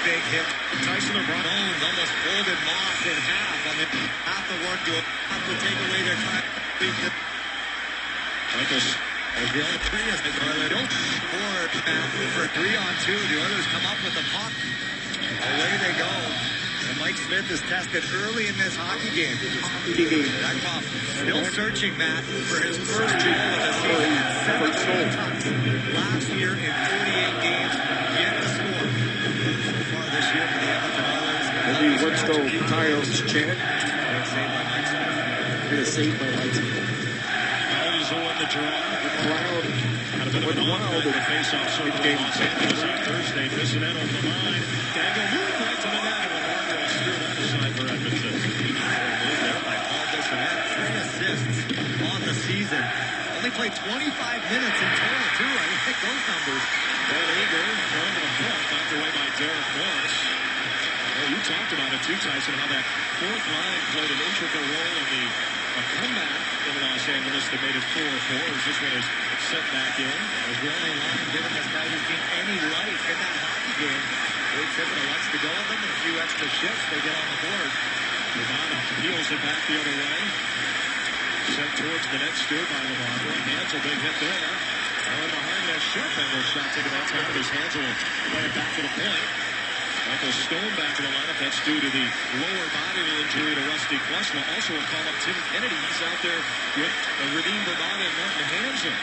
big hit. Tyson Jones almost folded Moss in half. I mean, half the work to have to take away their time. Michaels. As the only three is they don't score for 3-on-2. The others come up with the puck. Away they go. And Mike Smith is tested early in this hockey game. That cop still searching, Matt, for his first goal of the season. 17 last year in 48 games. Yet to score. So far this year for the Edmonton Oilers. Maybe let's go Coyotes chant. Good save by Mike Smith. Good save by Mike Smith. Coyotes will win the draw. Cloud Had a bit of an off the face-off circle in Los Angeles on Thursday. Missing it on the line. Dangle moved right to the net. For Edmonton. Move there by Paul Bissonnette. 3 assists on the season. Only played 25 minutes in total, too. I didn't think those numbers. Van Eager thrown to the front, knocked away by Derek Morris. Well, you talked about it, too, Tyson, how that fourth line played an integral role in the comeback in Los Angeles that made it 4-4. As this one is set back in. It was the only line giving this Coyotes team any life in that hockey game. Wade Thibodeau likes to go with them, and a few extra shifts they get on the board. Lombardo peels it back the other way. Sent towards the net, steered by Lombardo. Hansel, big hit there. Allen behind that shot. Angle shot taken that time as Hansel will play it back to the point. Michael Stone back in the lineup. That's due to the lower body injury to Rusty Klesla. Also a call up Tim Kennedy. He's out there with Radim Bourbon and Martin Hansel.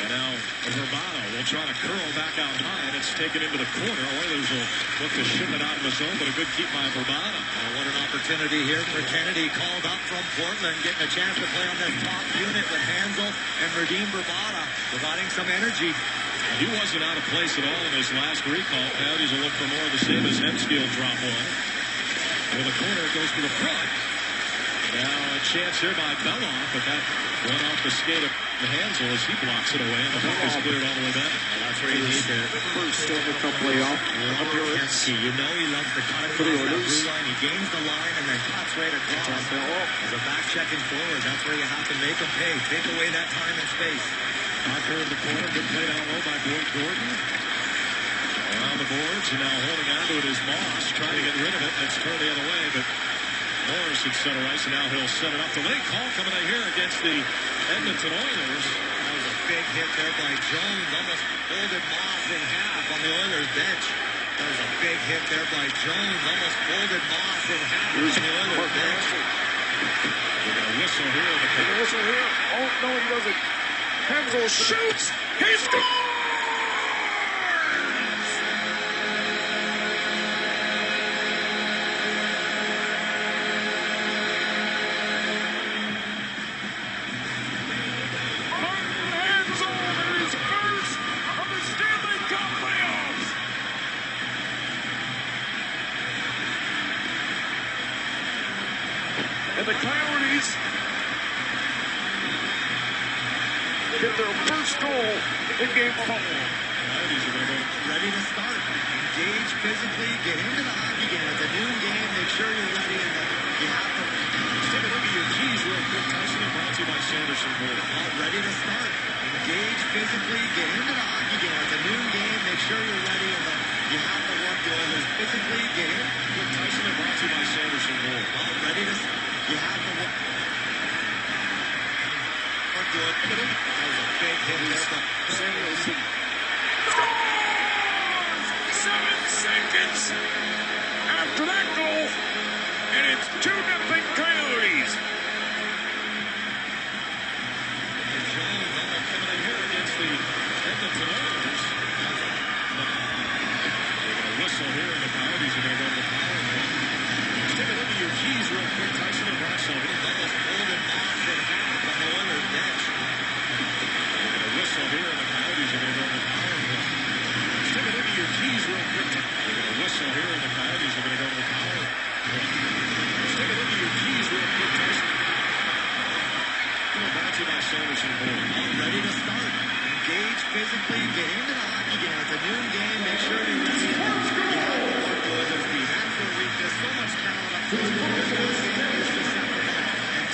And now Bourbon will try to curl back out high, and it's taken into the corner. Oilers will look to ship it out of the zone, but a good keep by Bourbon. What an opportunity here for Kennedy, called up from Portland, getting a chance to play on this top unit with Hansel and Radim Bourbon, providing some energy. He wasn't out of place at all in his last recall. Coyotes will look for more of the same as Hensfield drop one. With the corner, it goes to the front. Now a chance here by Beloff, but that went off the skate of Hansel as he blocks it away, and the puck is cleared all the way back. Well, that's where you need to First Stanley Cup playoff appearance. You know he loves to cut across that blue line. He gains the line and then cuts right across. As a back checking forward, that's where you have to make him pay. Take away that time and space. Knocker in the corner, good play down low by Boyd Gordon. Around the boards, and now holding on to it is Moss, trying to get rid of it. It's turned the other way, but Morris at center ice, and now he'll set it up. The late call coming in here against the Edmonton Oilers. That was a big hit there by Jones. Almost folded Moss in half on the Oilers bench. That was a big hit there by Jones. Almost folded Moss in half on the Oilers bench. We're going to whistle here. Whistle here. Oh, no, he doesn't. Hansel shoots. He scores! And the Coyotes get their first goal in Game 4. Coyotes are going to go Ready to start. Engage physically. Get into the hockey game. It's a noon game. Make sure you're ready. And you have to take a look at your keys real quick. Tyson, and brought to you by Sanderson Board. Ready to start. Engage physically. Get into the hockey game. It's a noon game. Make sure you're ready. And you have to work the Oilers physically. Get in. Tyson, and brought to you by Sanderson Board. Ready to start. You have to work. That was a big hit there. Samuelson. 7 seconds after that goal, and it's 2-0 Coyotes. Jones almost coming in here against the Edmonton Oilers. They're going to whistle here, and the Coyotes are going to go to the power play. Take a look at your keys real quick, Tyson and Russell. Almost folded Moss in half on the Oilers bench. They're going to whistle here, and the Coyotes are going to go to the power play. Take a look at your keys real quick. They're going to whistle here, and the Coyotes are going to go to the power play. Take a look at your keys real quick, Tyson. Brought to you by Sanderson Board. Ready to start. Engage physically. Get into the hockey game. It's a noon game. Make sure you're ready. You have to work the Oilers beat. That's their weakness. So much talent up front. And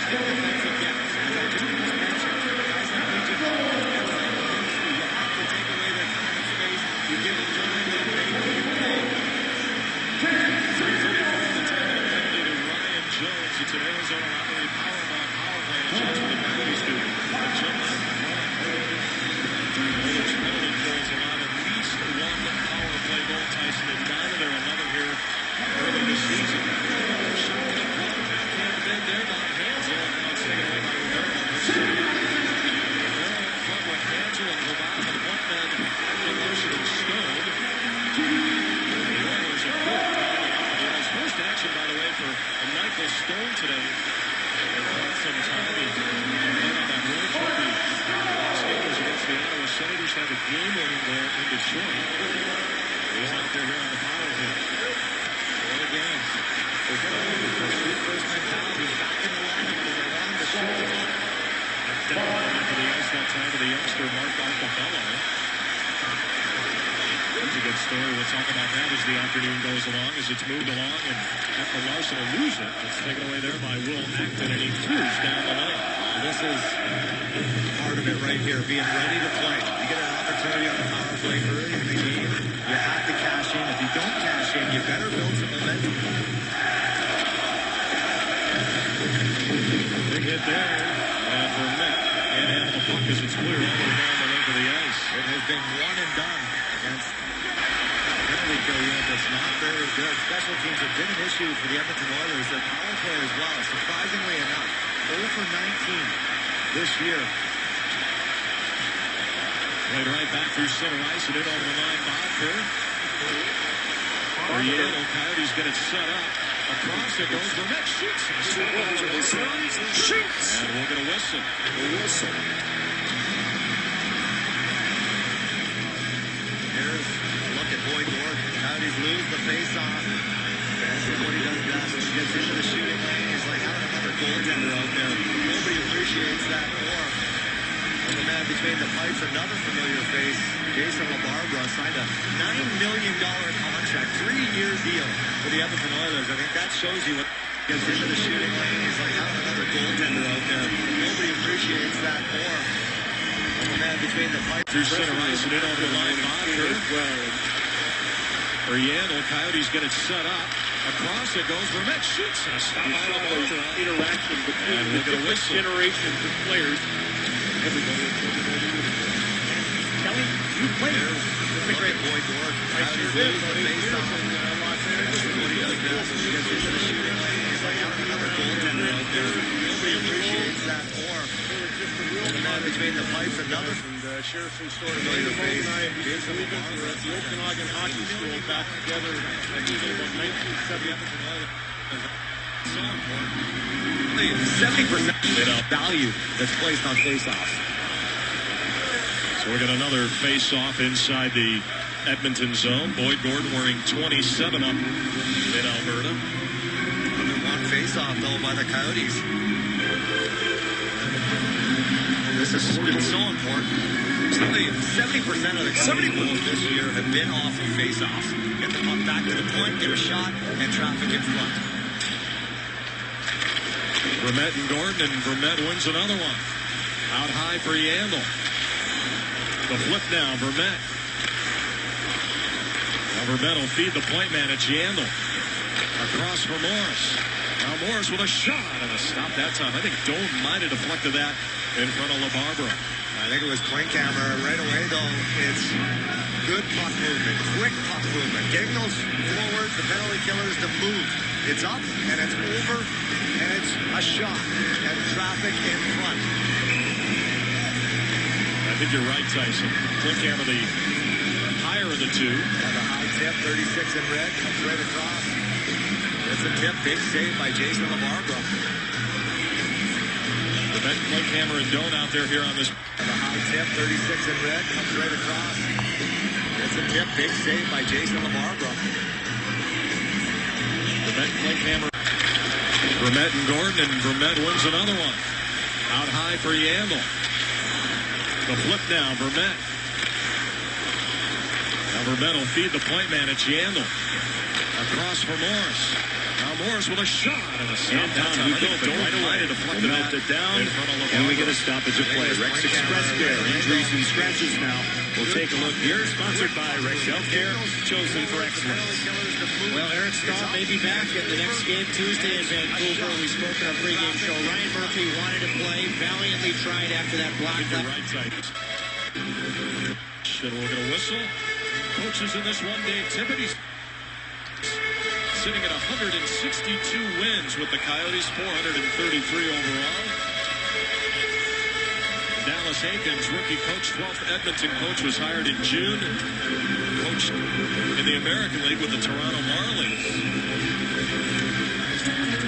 tight defensive depth. As I just mentioned, guys like Agent you have to take away their time and space. You give them time, they'll make you pay. it today is on a power play. And chance for the Coyotes to jump out. Oilers penalty kills allow at least one power play goal. Tyson and down to their 11 here early this season. Shot to the front, backhand bid there by Hansel, and now it's taken away by Rivera. Rivera in front with Hansel and Labatt, and one man in Larson and Stone. The Oilers are good. First action, by the way, for Michael Stone today. In quite some time, he went on that road trip. Last game was against the Ottawa Senators, had a game winning there in Detroit. He's out there here on the power play. 4 games. They're going to shoot first mentality. Back in the lineup, and they want him to shoot the puck. Down into the ice that time to the youngster, Mark Arcafello. It's a good story. We'll talk about that as the afternoon goes along, as it's moved along, and Ecman Larson will lose it. It's taken away there by Will Acton, and he throws down the lane. This is part of it right here, being ready to play. You get an opportunity on the power play early in the game, you have to cash in. If you don't cash in, you better build some momentum. Big hit there, and Vermette can't handle the puck as it's cleared all the way down the length of the ice. It has been one and done against penalty kill unit that's not very good. Special teams have been an issue for the Edmonton Oilers. Their power play as well, surprisingly enough. 0 for 19 this year. Played right back through center ice and in over the line. Bodker. Yale, Coyotes get it set up. Across it goes. Vermette shoots. Shoots. And we'll get a whistle. Here's a look at Boyd Gordon. Coyotes lose the face-off. This is what he does best. He gets into the shooting lane. He's like having another goaltender out there. Nobody appreciates that more. And the man between the pipes, another familiar face, Jason LaBarbera, signed a $9 million contract, 3-year deal for the Edmonton Oilers. I think that shows you what he gets into the shooting lane. He's like having another goaltender out there. Nobody appreciates that more. And the man between the pipes. Through center ice and in over the line. Bodker. For Yandel, Coyotes get it set up. Across it goes. Vermette shoots. And a stop by LaBarbera. Interaction between the different generations of players. Everybody. Kelly, you play. Look at Boyd Gordon. Coyotes lose the face-off. This is what he does best. He gets into the shooting lane. He's like having another goaltender out there. Nobody appreciates that more. And the man between the pipes, another. And share some stories. Later face. Jason LaBarbera at the Okanagan Hockey School back together. I think about 1970. So important. 70% value that's placed on face-offs. So we got another face-off inside the Edmonton zone. Boyd Gordon wearing 27 up in Alberta. One face-off, though, by the Coyotes. This has been so important. 70% of the Coyotes goals this year have been off of face-offs. Get the puck back to the point, get a shot, and traffic in front. Vermette and Gordon, and Vermette wins another one. Out high for Yandel. The flip now, Vermette. Now Vermette will feed the point man. It's Yandel. Across for Morris. Now Morris with a shot and a stop that time. I think Doan might have deflected that in front of LaBarbera. I think it was Klinkhammer right away, though. It's good puck movement, quick puck movement. Getting those forwards, the penalty killers, to move. It's up, and it's over, and it's a shot, and traffic in front. I think you're right, Tyson. Klinkhammer, the higher of the two. And the high tip, 36 in red, comes right across. It's a tip, big save by Jason LaBarbera. Vermette, Klinkhammer, and Doan out there here on this. And the high tip, 36 in red, comes right across. It's a tip, big save by Jason LaBarbera. Vermette, Klinkhammer. Vermette and Gordon, and Vermette wins another one. Out high for Yandel. The flip now, Vermette. Now Vermette will feed the point man. It's Yandel. Across for Morris. Now Morris with a shot and a stop. And down, we built it right away. Deflected Melted it down, and we get a stoppage of play. Rex Express Care, injuries and scratches now. We'll take a look here. Sponsored by Rex Healthcare, chosen for excellence. Well, Eric Stahl may be back at the next game Tuesday in Vancouver. We spoke in our pregame show. Ryan Murphy wanted to play, valiantly tried after that block. Right side. And we're going to whistle. Coaches in this one, Dave Tippett, sitting at 162 wins with the Coyotes, 433 overall. Dallas Aikens, rookie coach, 12th Edmonton coach, was hired in June. Coached in the American League with the Toronto Marlies.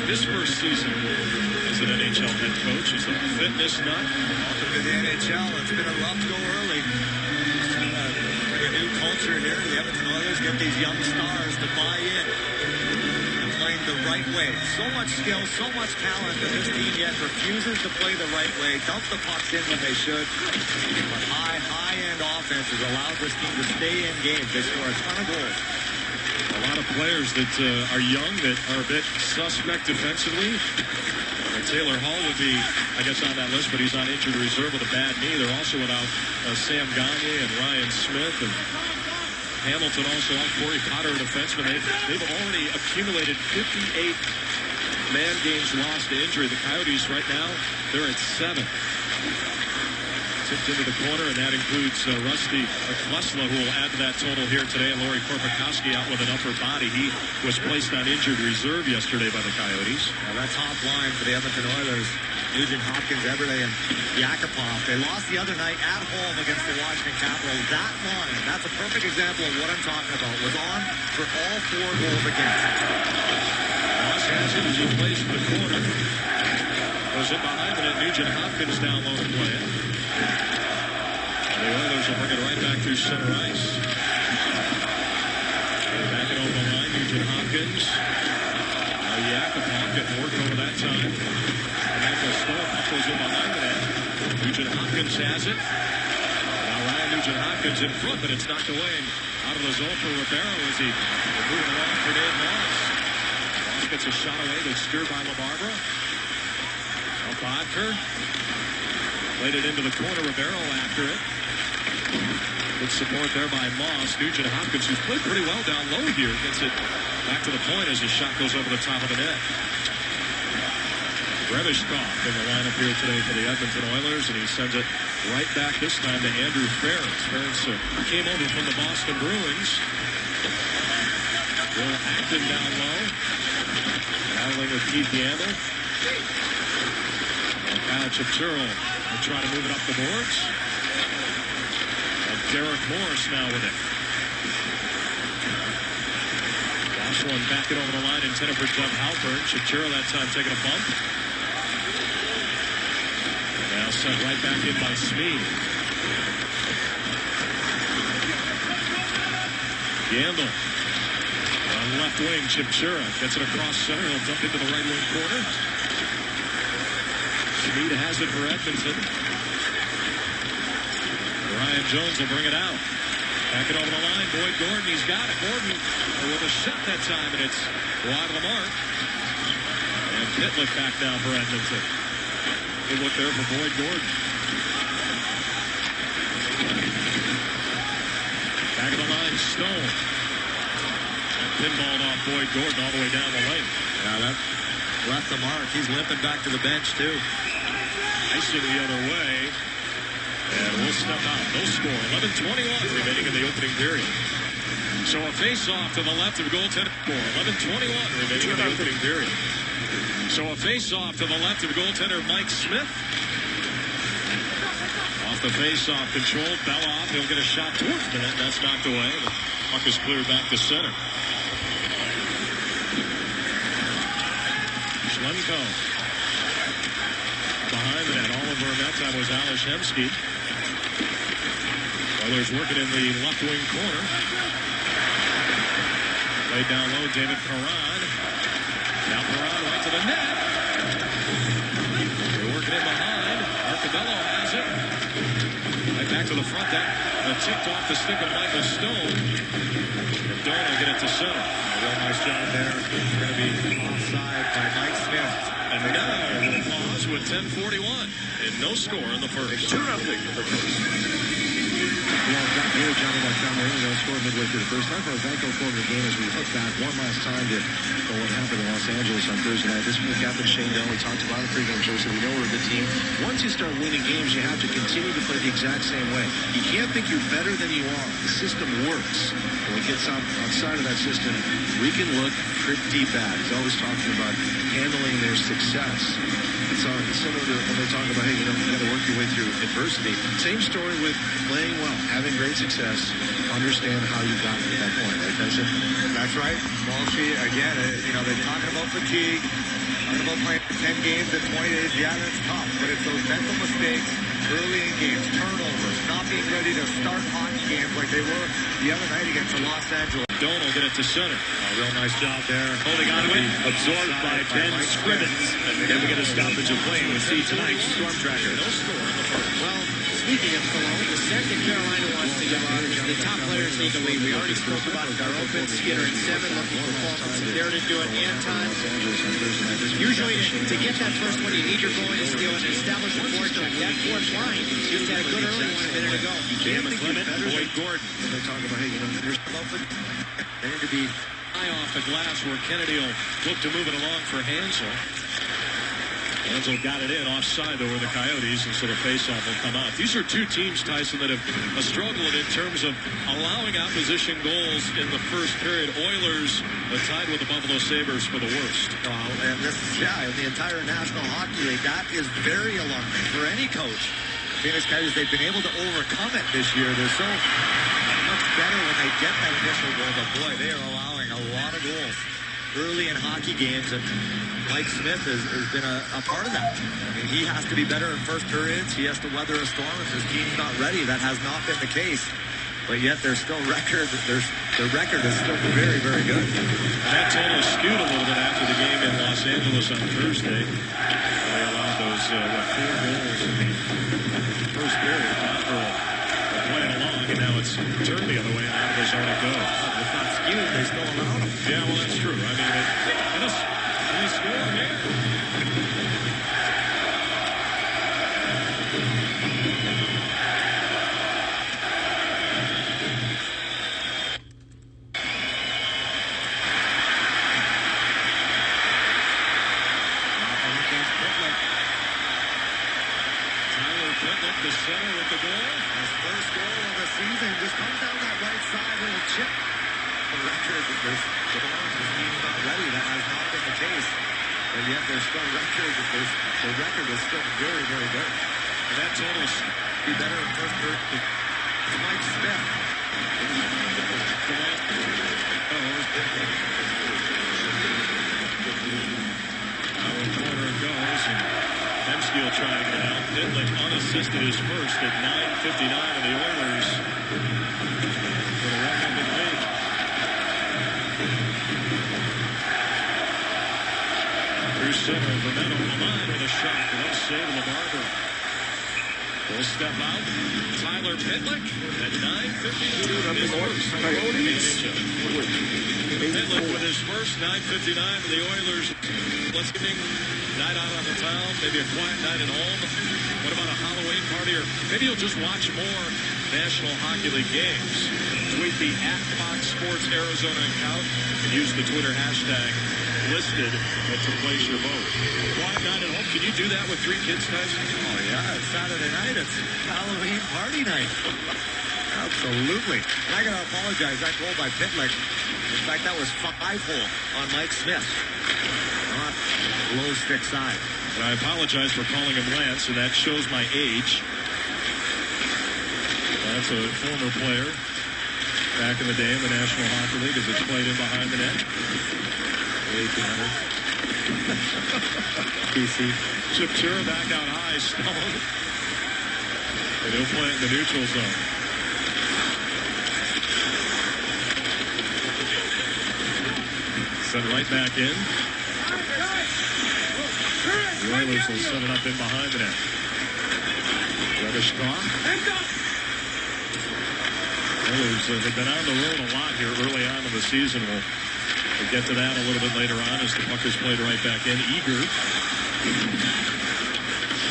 His first season as an NHL head coach. He's a fitness nut. Welcome to the NHL. It's been a rough go early. Bring a new culture here to the Edmonton Oilers. Get these young stars to buy in. Playing the right way. So much skill, so much talent that this team yet refuses to play the right way. Dump the pucks in when they should. But high-end offense has allowed this team to stay in games. They score a ton of goals. A lot of players that are young that are a bit suspect defensively. Taylor Hall would be, I guess, on that list, but he's on injured reserve with a bad knee. They're also without Sam Gagner and Ryan Smith and Hamilton also on. Corey Potter, a defenseman. They've already accumulated 58 man games lost to injury. The Coyotes right now, they're at 7. Tipped into the corner, and that includes Rusty Klesla, who will add to that total here today. And Lori Korpikoski out with an upper body. He was placed on injured reserve yesterday by the Coyotes. Now that top line for the Edmonton Oilers, Nugent Hopkins, Everday, and Yakupov. They lost the other night at home against the Washington Capitals. That line, that's a perfect example of what I'm talking about, was on for all 4 goals against. Moss has it as he plays in the corner. Goes in behind it, Nugent Hopkins down low to play it. The Oilers will bring it right back through center ice. Back it over the line, Nugent Hopkins. Yakupov getting work over that time. Goes in behind the net. Nugent Hopkins has it. Now Ryan Nugent Hopkins in front, but it's knocked away and out of the zone for Ribeiro as he moving along for Dave Moss. Moss gets a shot away that's steered by LaBarbera. Now Bodker played it into the corner. Ribeiro after it. Good support there by Moss. Nugent Hopkins, who's played pretty well down low here, gets it back to the point as his shot goes over the top of the net. Revishkov in the lineup here today for the Edmonton Oilers, and he sends it right back this time to Andrew Ference. Ference came over from the Boston Bruins. Will Acton down low. Battling with Keith Yandel. And Kyle Chipchurl will try to move it up the boards. And Derek Morris now with it. Last one back it over the line, intended for Doug Halpern. Chipchurl that time taking a bump. Now sent right back in by Smee. Yandel on left wing. Chipchurl gets it across center. He'll dump into the right wing corner. Smee has it for Edmonton. Ryan Jones will bring it out. Back it over the line. Boyd Gordon, he's got it. Gordon with a shot that time, and it's wide of the mark. And Pitlick back down for Edmonton. Good look there for Boyd Gordon. Back of the line, Stone. Pinballed off Boyd Gordon all the way down the lane. Yeah, that left the mark. He's limping back to the bench, too. Icing the other way. And we'll step out. No score. 11:21 remaining in the opening period. So a face-off to the left of goaltender. 11:21 remaining in the opening period. So a face-off to the left of goaltender Mike Smith. Off the face-off, controlled. Belloff. He'll get a shot towards the net. That's knocked away. The puck is cleared back to center. Schlemko. Behind the net. All over that time was Ales Hemsky. Oilers working in the left wing corner. Played down low, David Peran. Now Peran right to the net. They're working in behind. Arcabello has it. Right back back to the front. That tipped off the stick of Michael Stone. And Doan will get it to center. A real nice job there. It's going to be offside by Mike Smith. And now we'll pause with 10:41 and no score in the first. 2-0 the first. Yeah, John here, Johnny Montgomery, scored midway through the first half. Our Vanco closed the game as we look back one last time to what happened in Los Angeles on Thursday night. This week, Captain Shane Doan, we talked about it pregame show, so we know we're a good team. Once you start winning games, you have to continue to play the exact same way. You can't think you're better than you are. The system works. When we get outside of that system, we can look pretty bad. He's always talking about handling their success. It's similar to when they talk about, hey, you got to work your way through adversity. Same story with playing well, having great success. Understand how you got to that point, right, Tyson? That's right. Walshy, again, they're talking about fatigue, talking about playing for 10 games in 20 days. Yeah, that's tough, but it's those mental mistakes early in games, turnovers, not being ready to start hockey games like they were the other night against the Los Angeles. Doan will get it to center. Real nice job there. Holding on to it, absorbed by Ben Scrivens. And then we get a stoppage of play and we see tonight's Storm Tracker. No score in the first. Well, speaking of Cologne, the set that Carolina wants to give out is the top players need to lead. We already spoke about Garopin, Skinner, and 7 looking for Paulson. There to do it. Anton. Usually, to get that first one, you need your goalie to steal and establish a fourth line. That fourth line just had a good early one a minute ago. Cam McClement, Boyd Gordon. They talk about, hey, there's They need to be Eye off the glass where Kennedy will look to move it along for Hansel. Hansel got it in offside though where the Coyotes, and so the faceoff will come out. These are two teams, Tyson, that have struggled in terms of allowing opposition goals in the first period. Oilers tied with the Buffalo Sabres for the worst. and this is, in the entire National Hockey League, that is very alarming for any coach. Phoenix Coyotes, they've been able to overcome it this year. They're so much better when they get that initial goal, but boy, they are allowing a lot of goals early in hockey games, and Mike Smith has been a part of that. I mean, he has to be better in first periods. He has to weather a storm if his team's not ready. That has not been the case, but yet their record is still very, very good. And that total skewed a little bit after the game in Los Angeles on Thursday. They allowed those 4 goals in the first period. They're playing along, and now it's turned the other way, and out of his own it goes. It's not skewed. They still allow them. Yeah, well, that's true. I mean, they score here. The center with the goal. His first goal of the season just comes down that right side, little chip. The record, his team's not ready. That has not been the case. But yet there's still record. The record is still very, very good. And that total is be better in first period. It's Mike Smith. Our corner goes, and Hemsky will try to get it out. Pitlick unassisted his first at 9:59, and the Oilers with a one-handed lead. Through center, Vermette on the line with a shot. One save, LaBarbera will step out. Tyler Pitlick at 9:52. His first. Pitlick with his first 9:59. The Oilers listening. Night out on the town, maybe a quiet night at home. What about a Halloween party? Or maybe you'll just watch more National Hockey League games. Tweet the @FoxSportsArizona account and use the Twitter hashtag listed to place your vote. Quiet night at home. Can you do that with 3 kids, guys? Oh, yeah. It's Saturday night. It's Halloween party night. Absolutely. And I got to apologize. That goal by Pitlick, in fact, that was 5-hole on Mike Smith. Not low stick side. And I apologize for calling him Lance, and that shows my age. That's a former player back in the day in the National Hockey League as it's played in behind the net. 1800. PC. Chipchura back out high, Stone. And he'll play it in the neutral zone. Sent right back in. The Oilers will set it up in behind the net. Redishkoff. Oilers have been on the road a lot here early on in the season. We'll get to that a little bit later on as the puck is played right back in. Eager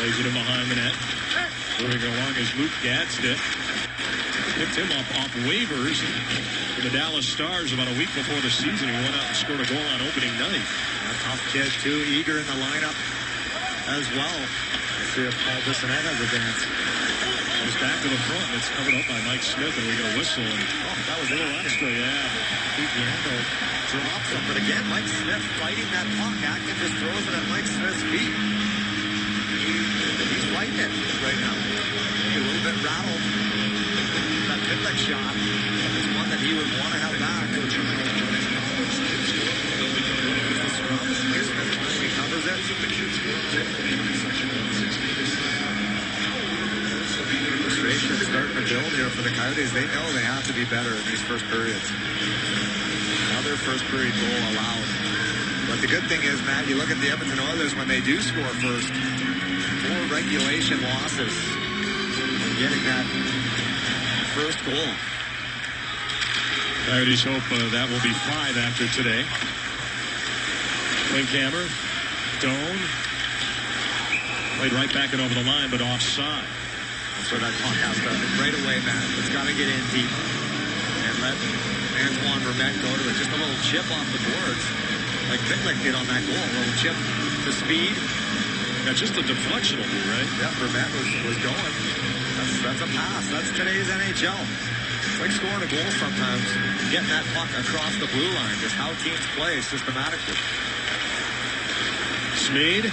plays it in behind the net. Moving along is Luke Gadsden. Picked him up off waivers for the Dallas Stars about a week before the season. He went out and scored a goal on opening night. A tough kid, too. Eager in the lineup as well. Let's see if Paul Bissonnette has a dance. Goes back to the front. It's covered up by Mike Smith, and we get a whistle. And that was a little extra, yeah. Bianco drops him, but again, Mike Smith fighting that puck. Atkins just throws it at Mike Smith's feet. He's fighting it right now. He's a little bit rattled. That Pitlick shot is one that he would want to have back. Smith finally covers it. Frustration starting to build here for the Coyotes. They know they have to be better in these first periods. Another first period goal allowed. But the good thing is, Matt, you look at the Edmonton Oilers when they do score first. 4 regulation losses. Getting that first goal. Coyotes hope that will be 5 after today. Klinkhammer, Doan, played right back and over the line, but offside. So that puck has to, right away, Matt, it's got to get in deep and let Antoine Vermette go to it. Just a little chip off the boards, like Pitlick did on that goal. A little chip to speed. Yeah, just a deflectional move, right? Yeah, Vermette was going. That's a pass. That's today's NHL. It's like scoring a goal sometimes. Getting that puck across the blue line. Just how teams play systematically. Smead.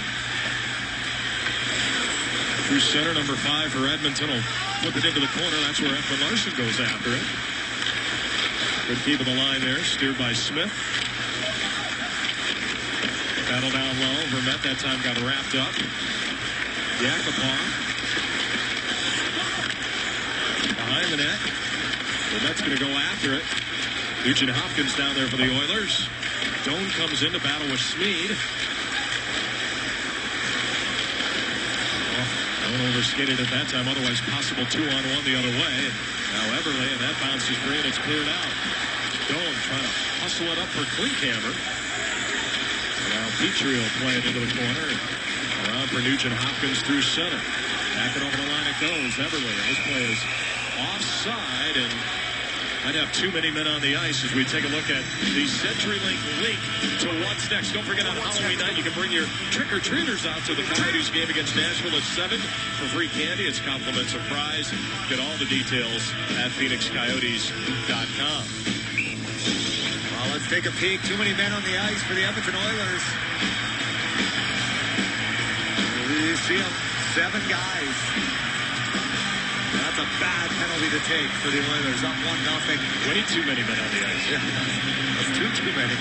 Through center, number 5 for Edmonton. Will flip it into the corner. That's where Ecman Larson goes after it. Good keep of the line there. Steered by Smith. Battle down low. Vermette that time got wrapped up. Yakupov. Behind the net. Vermette's going to go after it. Nugent Hopkins down there for the Oilers. Doan comes in to battle with Smead. Doan overskated at that time, otherwise possible 2-on-1 the other way. Now Eberle, and that bounces free, and it's cleared out. Doan trying to hustle it up for Klinkhammer. Now Petrie will play it into the corner. Around for Nugent Hopkins through center. Back it over the line it goes. Eberle, this play is offside, and I'd have too many men on the ice as we take a look at the CenturyLink link to what's next. Don't forget on Halloween night, you can bring your trick-or-treaters out to the Coyotes game against Nashville at 7 for free candy. It's compliment surprise. Get all the details at PhoenixCoyotes.com. Well, let's take a peek. Too many men on the ice for the Edmonton Oilers. You see them, 7 guys. That's a bad penalty to take for the Oilers. Up 1-0. Way too many men on the ice. Yeah. That's too many.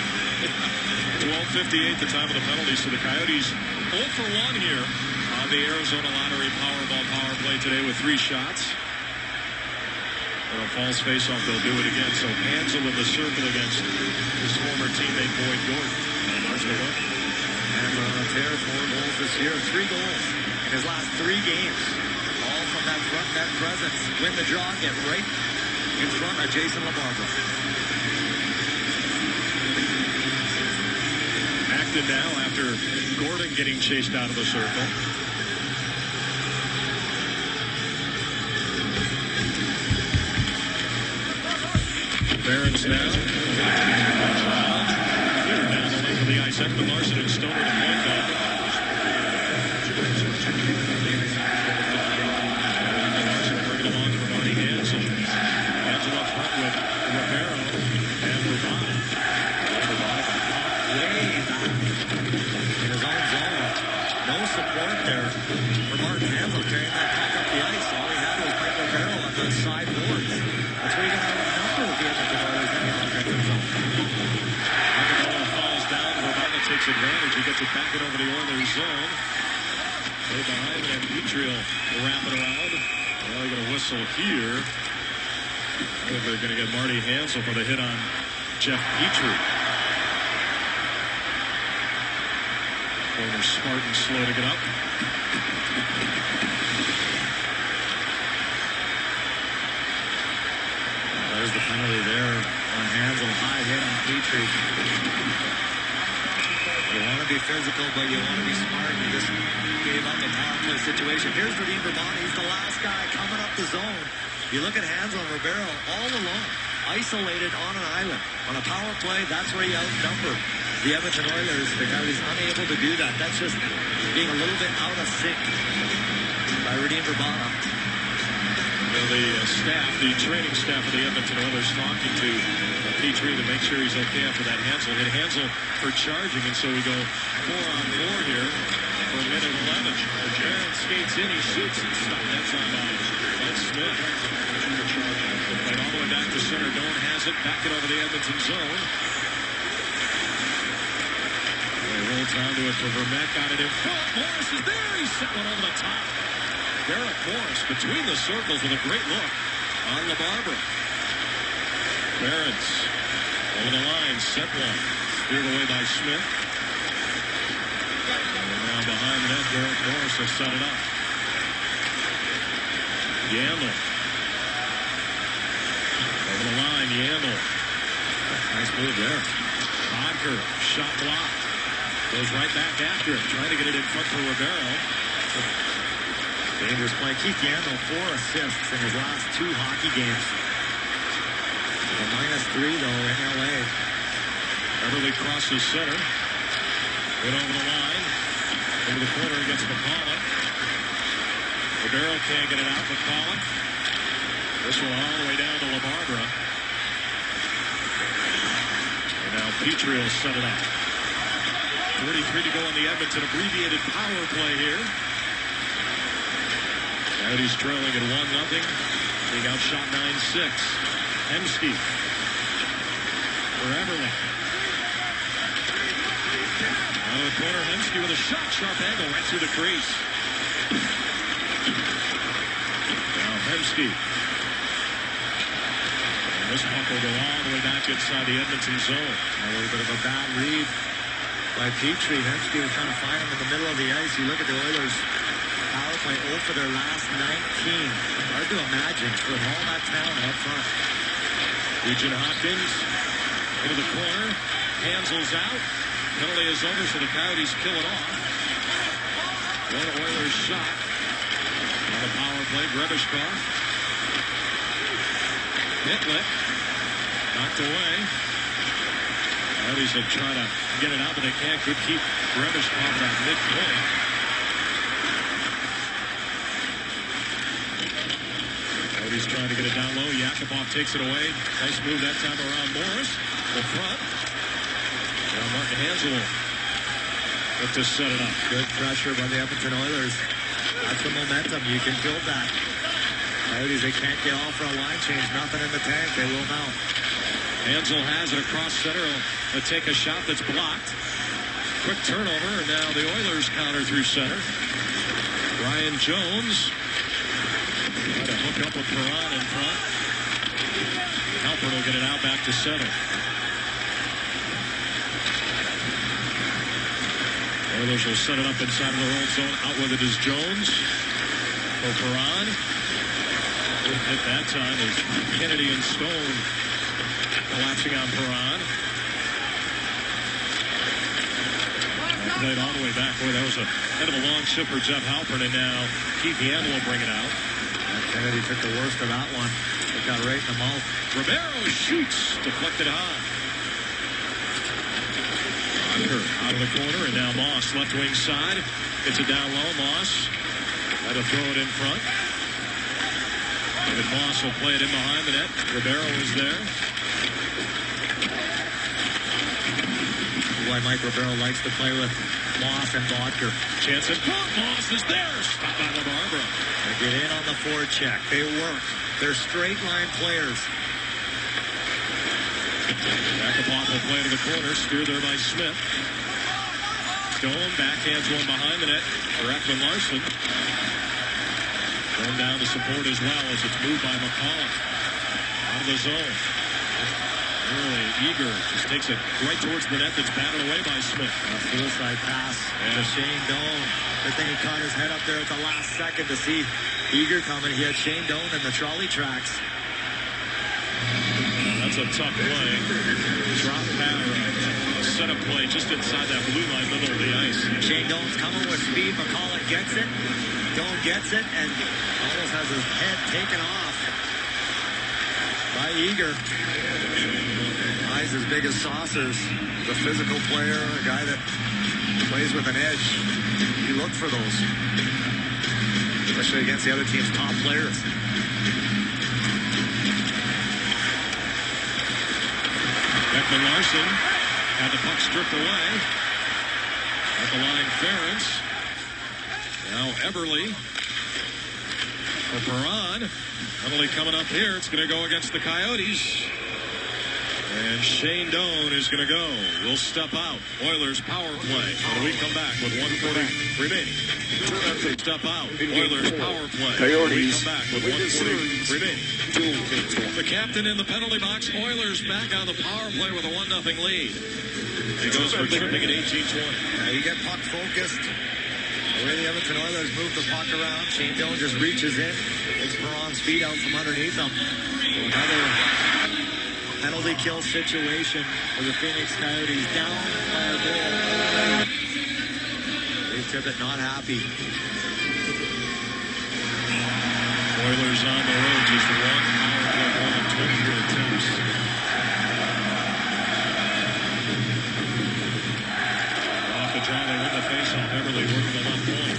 12:58 the time of the penalty. So the Coyotes 0 for 1 here on the Arizona Lottery Powerball power play today with 3 shots. On a false faceoff, they'll do it again. So Hansel in the circle against his former teammate Boyd Gordon. And Marshall and Terry 4 goals this year. 3 goals in his last 3 games. All from that front net presence. Win the draw, get right in front of Jason LaBarbera. Acted now after Gordon getting chased out of the circle. Barons now. Down the length of the ice. Ecman Larson and Stoner to point guard. Larson bring it along for Marty Hansel. Hansel up front with Rivero and Ravana. Ravana way back in his own zone. No support there for Martin Hansel carrying that puck up the ice. All he had was Mike Rivero on those side boards. That's where you're going to have a number of the Edmonton Oilers in the offensive zone. Ravana falls down. Ravana takes advantage. He gets it back in over the Oilers zone. Play behind and Petrie will wrap it around. Well, they're going to whistle here. I think they're going to get Marty Hansel for the hit on Jeff Petrie. Corner smart and slow to get up. There's the penalty there on Hansel. High hit on Petrie. You want to be physical, but you want to be smart. You just gave up a power play situation. Here's Radim Verbata. He's the last guy coming up the zone. You look at Hansel and Ribeiro all alone, isolated on an island. On a power play, that's where you outnumber the Edmonton Oilers. The Coyotes unable to do that. That's just being a little bit out of sync by Radim Verbata. The training staff of the Edmonton Oilers talking to Petrie to make sure he's okay after that Hansel hit. Hansel for charging, and so we go 4-on-4 here for a minute 11. Peran skates in, he shoots, and stopped that time by Ed Smith. Played all the way back to center. Doan has it, back it over the Edmonton zone. He rolls onto it for Vermette, got it in front. Morris is there, he set one over the top. Derek Morris between the circles with a great look on LaBarbera. Barons over the line, set one. Steered away by Smith. And now behind the net, Derek Morris has set it up. Yandel. Over the line, Yandel. Nice move there. Bodker, shot blocked. Goes right back after it, trying to get it in front for Ribeiro. Dangerous play. Keith Yandel, 4 assists in his last 2 hockey games. -3, though, in L.A. Everly crosses center. Went over the line. Over the corner against McCullough. Ribeiro can't get it out. McCullough. This one all the way down to LaBarbera. And now Petrie will set it up. 43 to go on the Edmonton abbreviated power play here. Coyotes trailing at 1-0. Being outshot 9-6. Hemsky for Everly. Out of the corner, Hemsky with a shot. Sharp angle right through the crease. Now Hemsky. And this puck will go all the way back inside the Edmonton zone. A little bit of a bad read by Petrie. Hemsky was trying to find him in the middle of the ice. You look at the Oilers' power play 0 for their last 19. Hard to imagine with all that talent up front. Nugent Hopkins into the corner. Hansel's out. Penalty is over, so the Coyotes kill it off. One Oilers shot on the power play. Grebishkov. Hitlick. Knocked away. Coyotes will try to get it out, but they can't. Could keep Grebishkov at midpoint. Coyotes trying to get it down low. Yakupov takes it away. Nice move that time around Morris. The front. Now Martin Hansel look to set it up. Good pressure by the Edmonton Oilers. That's the momentum. You can build that. Coyotes, they can't get off for a line change. Nothing in the tank. They will now. Hansel has it across center. He'll take a shot that's blocked. Quick turnover, and now the Oilers counter through center. Ryan Jones try to hook up with Peran in front. Halpern will get it out back to center. Oilers will set it up inside of their own zone. Out with it is Jones. For Peran. Didn't hit that time as Kennedy and Stone collapsing on Peran. Played all the way back. Boy, that was a head of a long ship for Jeff Halpern, and now Keith Yandel will bring it out. Kennedy took the worst of that one. It got right in the mouth. Ribeiro shoots. Deflected high. Out of the corner, and now Moss, left wing side. Gets it down low. Moss had to throw it in front. David Moss will play it in behind the net. Ribeiro is there. Why Mike Ribeiro likes to play with Moss and Bodker. Chance in front. Moss is there. Stopped by LaBarbera. They get in on the forecheck. They work. They're straight line players. Yakupov will play to the corner. Steered there by Smith. Stone backhands one behind the net for Ecman Larson. Going down to support as well as it's moved by McCullough. Out of the zone. Really eager. Just takes it right towards the net that's batted away by Smith. A suicide pass to Shane Doan. Good thing he caught his head up there at the last second to see Eager coming. He had Shane Doan in the trolley tracks. a tough play. Drop pass, set up play just inside that blue line, middle of the ice. Shane Doan's coming with speed. McCulloch gets it. Doan gets it and almost has his head taken off by Eager. Eyes as big as saucers. The physical player, a guy that plays with an edge. You look for those, especially against the other team's top players. Ecman Larson had the puck stripped away. At the line, Ferentz. Now Eberle for Peran. Penalty coming up here. It's going to go against the Coyotes. And Shane Doan is going to go. We'll step out. Oilers power play. When we come back with 1:40 remaining. Step out. Oilers power play. Coyotes. Come back with 1:40 remaining. The captain in the penalty box. Oilers back on the power play with a 1-0 lead. He goes for tripping at 18-20. You get puck focused. The way the Edmonton Oilers move the puck around, Shane Doan just reaches in, takes Peran's feet out from underneath him. Another penalty kill situation for the Phenix Coyotes, down by a goal. Dave Tippett not happy. Oilers on the road, just one power play, 1 of 22 attempts. Off the draw, they win the faceoff. Eberle working the left point.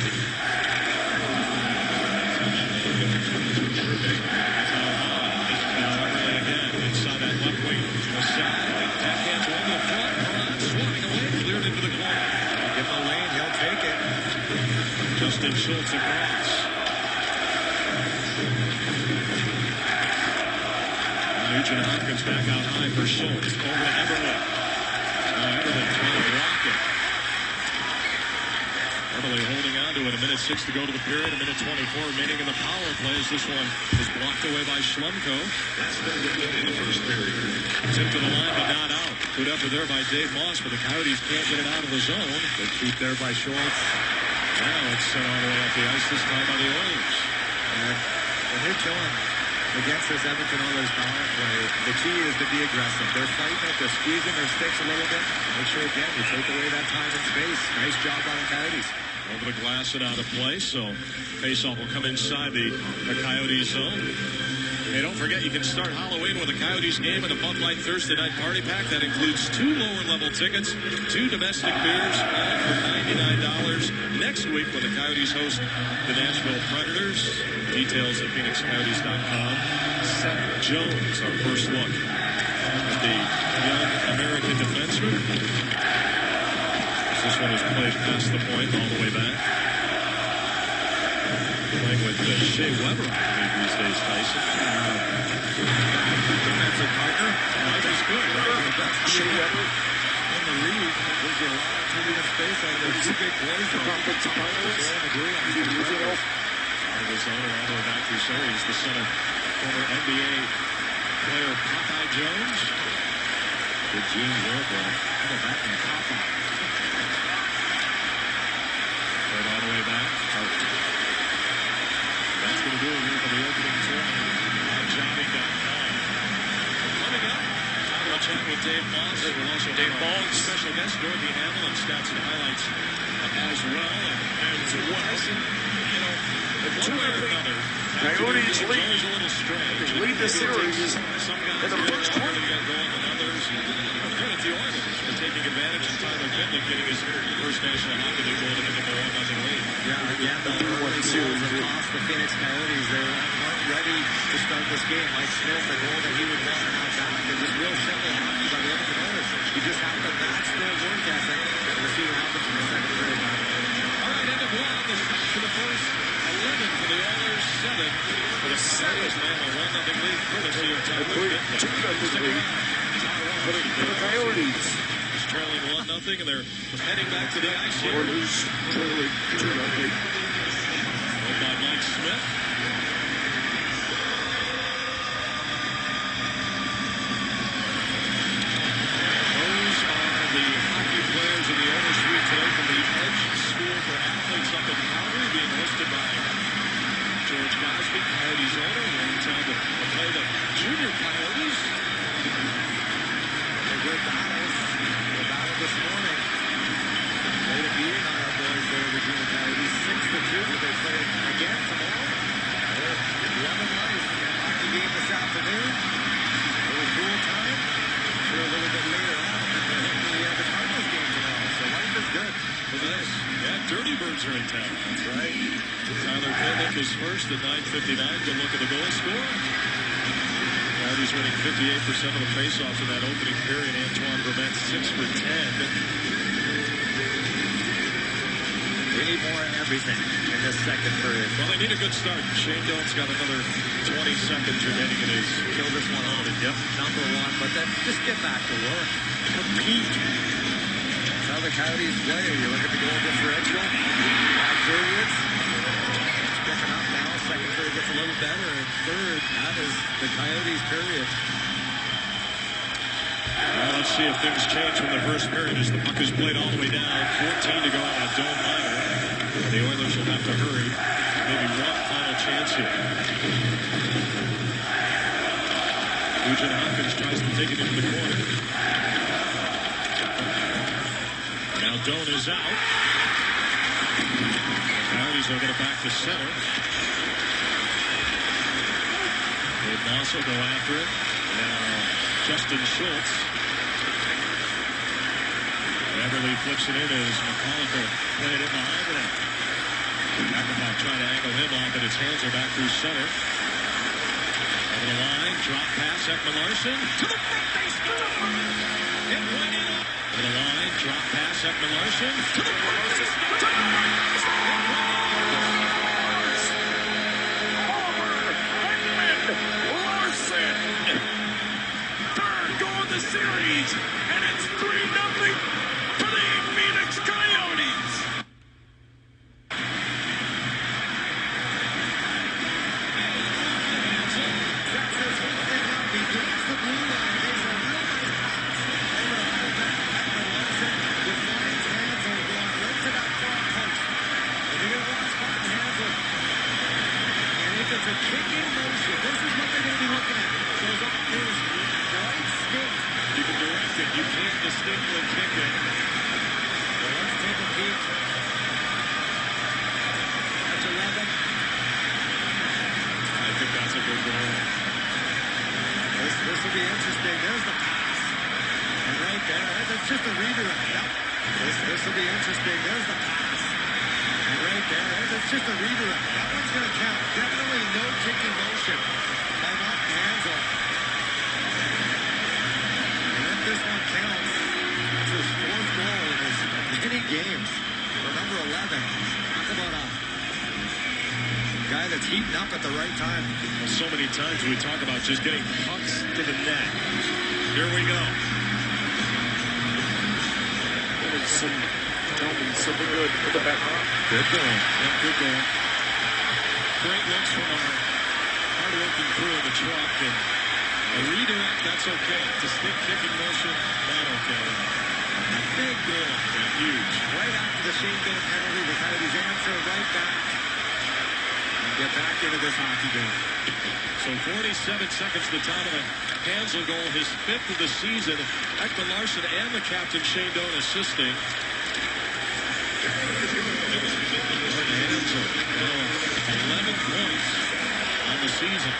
Now Eberle again inside that left wing. Aside, backhands one to the front. Peran swatting away, cleared into the corner. Give him a lane, he'll take it. Justin Schultz across. Nugent Hopkins back out high for Schultz. Over to Eberle. Now Eberle trying to block it. Eberle holding on to it. 1:06 to go to the period. 1:24 remaining in the power play as this one is blocked away by Schlumko. In the first period. Tipped to the line but not out. Good effort there by Dave Moss, but the Coyotes can't get it out of the zone. Good keep there by Schultz. Now it's sent all the way off the ice this time by the Oilers. And when they're killing against this Edmonton Oilers power play, the key is to be aggressive. They're fighting it, they're squeezing their sticks a little bit. Make sure, again, you take away that time and space. Nice job by the Coyotes. Over the glass and out of play, so faceoff will come inside the Coyotes zone. Hey, don't forget, you can start Halloween with a Coyotes game and a Bud Light Thursday night party pack. That includes 2 lower-level tickets, 2 domestic beers, all for $99 next week when the Coyotes host the Nashville Predators. Details at PhoenixCoyotes.com. Seth Jones, our first look at the young American defenseman. This one is played past the point all the way back. Playing with Shea Weber, I believe, these days, Tyson. Defensive partner. He's good. Shea Weber In the league, there's a 2-minute space like there's 2 big plays. Conference Finals. Arizona all the way back through series. The son of former NBA player Popeye Jones. Good Gene Worldwide. How about that in Popeye? All the way back. That's going to do it here for the opening tour on Jobbing.com. Coming up, we'll chat with Dave Moss. We'll also Dave Moss, special guest Dorothy Hamill, and stats and highlights as well. And to was, you know, one way or another, Coyotes lead. It's always a little strange. They lead the series Some guys in the first quarter. really got going than others. Credit the Oilers for taking advantage of Tyler Finley getting his first National Hockey League goal to make it a 1-0 lead. Yeah, again, the goals across the Phoenix Coyotes. They weren't ready to start this game. Mike Smith, the goal that he would want to have back. It was real simple hockey by the Edmonton Oilers. You just have to match their work ethic. We'll see what happens in the second period. All right, end of 1. This is to the first. 11 for the Oilers, 7 for the Coyotes. Man, a 1-0 lead courtesy of Tyler Finley. For the Coyotes. He's trailing 1-0, and they're heading back to the ice here. Oilers trailing 2-0. Led by Mike Smith. Those are the hockey players in the owner suite today from the Edge School for Athletes up in Calgary, being hosted by George Gosby, Coyotes owner. We're in town to play the junior Coyotes. good battles. The battle this morning. Way to beating on our boys there, Regina Coyotes. 6-2. They play again tomorrow. They're 11 life. Hockey game this afternoon. A little cool time. We're a little bit later on. They're hitting the Cardinals game tomorrow. So life is good. Look at this. Yeah, Dirty Birds are in town. That's right. Tyler Phenix is first at 9:59. Good look at the goal score. Coyotes winning 58% of the faceoffs in that opening period. Antoine Vermette 6 for 10. We need more of everything in this second period. Well, they need a good start. Shane Doan's got another 20 seconds remaining in his. Kill this one off. Yep. Number one, but then just get back to work. Compete. That's how the Coyotes play. You look at the goal differential. 5 periods. It's picking up now. Second period gets a little better. And third, that is the Coyotes period. Well, let's see if things change from the first period as the puck is played all the way down. 14 to go on that Dome minor. The Oilers will have to hurry. Maybe one final chance here. Nugent Hopkins tries to take it into the corner. Now Doan is out. The Coyotes will get it back to center. Dave Moss will go after it. Now Justin Schultz. Everly flips it in as McCullough played it behind the net. Ackerman trying to angle him off, and his hands are back through center. Over the line, drop pass, Ecman Larson to the front face, to the front. It went in. Over the line, drop pass, Ecman Larson to the front face, to the Larson. Third goal of the series, and it's 3-0 for the Phenix Coyotes. It's a kicking motion. This is what they're going to be looking at. Goes off to his right stick. You can direct it. You can't distinctly kick it. Well, let's take a peek. That's 11. I think that's a good goal. This will be interesting. There's the pass. And right there, that's just a redirect. Yep. This will be interesting. There's the pass. And right there, that's just a redirect. That one's going to count. Definitely no kicking motion by Mark Hansel. And if this one counts, it's his 4th goal in his many games. For number 11. Talk about a guy that's heating up at the right time. So many times we talk about just getting pucks to the net. Here we go. Something good for the back. Good goal. Yeah, good goal. Great looks from our hard-working crew in the truck. And a redirect, that's okay. To stick kicking motion, not okay. A big goal. Yeah, huge. Right after the Shane Doan penalty, the Coyotes answer right back. And get back into this hockey game. So 47 seconds to the top of the Hansel goal, his 5th of the season. Ecman Larson and the captain Shane Doan assisting. Hansel, 11 points on the season.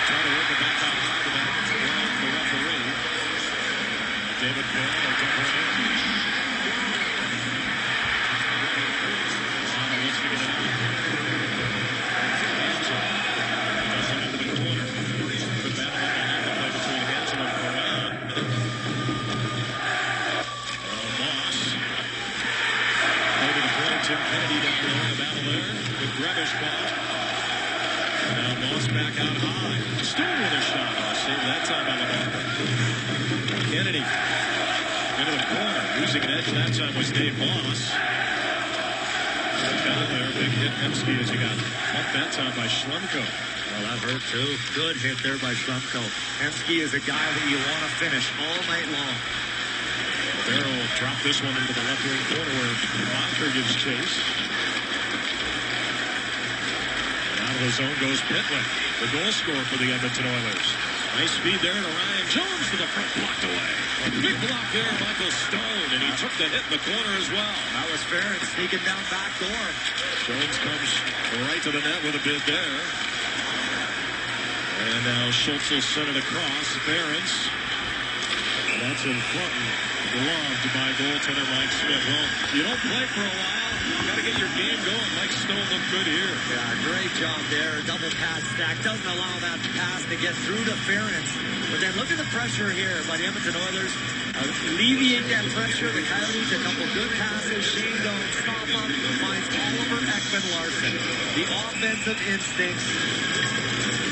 Trying to work it back out high to the referee. David Peran will jump right in. Looks to get it out. Hansel does it into the corner. Put that on behind the play between Hansel and Peran. Moss. Over the point, Tim Kennedy down below the battle there with Grebishbach. Now Moss back out high. Stewart with a shot. Save that time by the ball. Kennedy into the corner. Losing an edge that time was Dave Moss. Down there, big hit Hemsky as he got bumped that time by Schlumko. Well, that hurt too. Good hit there by Schlumko. Hemsky is a guy that you want to finish all night long. Barrow dropped this one into the left wing corner where Bonker gives chase. And out of the zone goes Pitlick, the goal scorer for the Edmonton Oilers. Nice speed there to Ryan Jones to the front, blocked away. A big block there, Michael Stone, and he took the hit in the corner as well. That was Phelan sneaking down back door. Jones comes right to the net with a bid there. And now Schultz will send it across. Ferentz. That's in front. Gloved by goaltender Mike Smith. Well, you don't play for a while. You got to get your game going. Mike Stone looked good here. Yeah, great job there. Double pass stack. Doesn't allow that pass to get through to Ferentz. But then look at the pressure here by the Edmonton Oilers. Alleviate that pressure. The Coyotes, a couple good passes. Shane Doan stop up. Finds Oliver Ecman Larson. The offensive instincts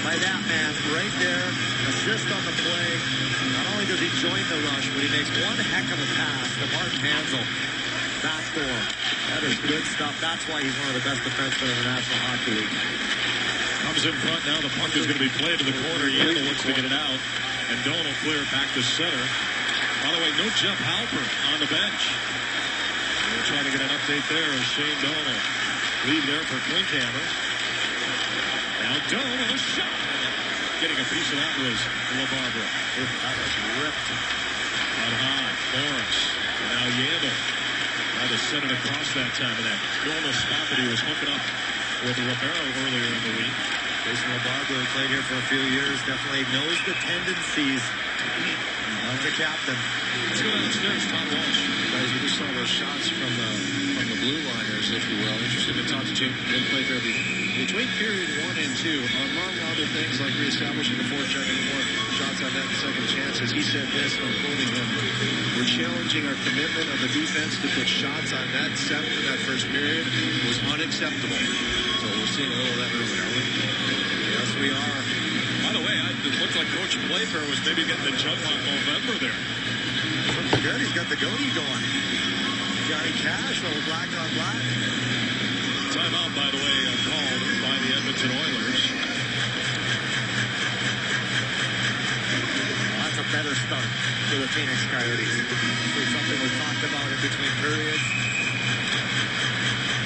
by that man right there. Assist on the play. Not only does he join the rush, but he makes one heck of a pass to Martin Hanzal. Back door. That is good stuff. That's why he's one of the best defensemen in the National Hockey League. Comes in front now. The puck is going to be played to the corner. Yandel looks to get it out. And Doan will clear it back to center. By the way, no Jeff Halpern on the bench. We're trying to get an update there as Shane Doan will lead there for Klinkhammer. Now Doan with a shot. Getting a piece of that was LaBarbera. That was ripped. On high. Morris. And now Yandel. Tried to send it across that time in that normal spot that he was hooking up with Ribeiro earlier in the week. Jason LaBarbera, who played here for a few years, definitely knows the tendencies of the captain. Let's go downstairs. Tom Walsh. Guys, we just saw those shots from the blue liners, if you will. Interested to talk to Jim Playfair between period 1 and 2, among other things like reestablishing the forecheck and more shots on net and second chances. He said this, and I'm quoting him: "We're challenging our commitment of the defense to put shots on net. 7 in that first period was unacceptable." So we're seeing a little of that early, are we? Yes, we are. By the way, it looked like Coach Playfair was maybe getting the jump on November there. Looks good. He's got the goatee going. Johnny Cash, little black on black. Timeout, by the way, called by the Edmonton Oilers. Well, that's a better start for the Phenix Coyotes. It's something we talked about in between periods.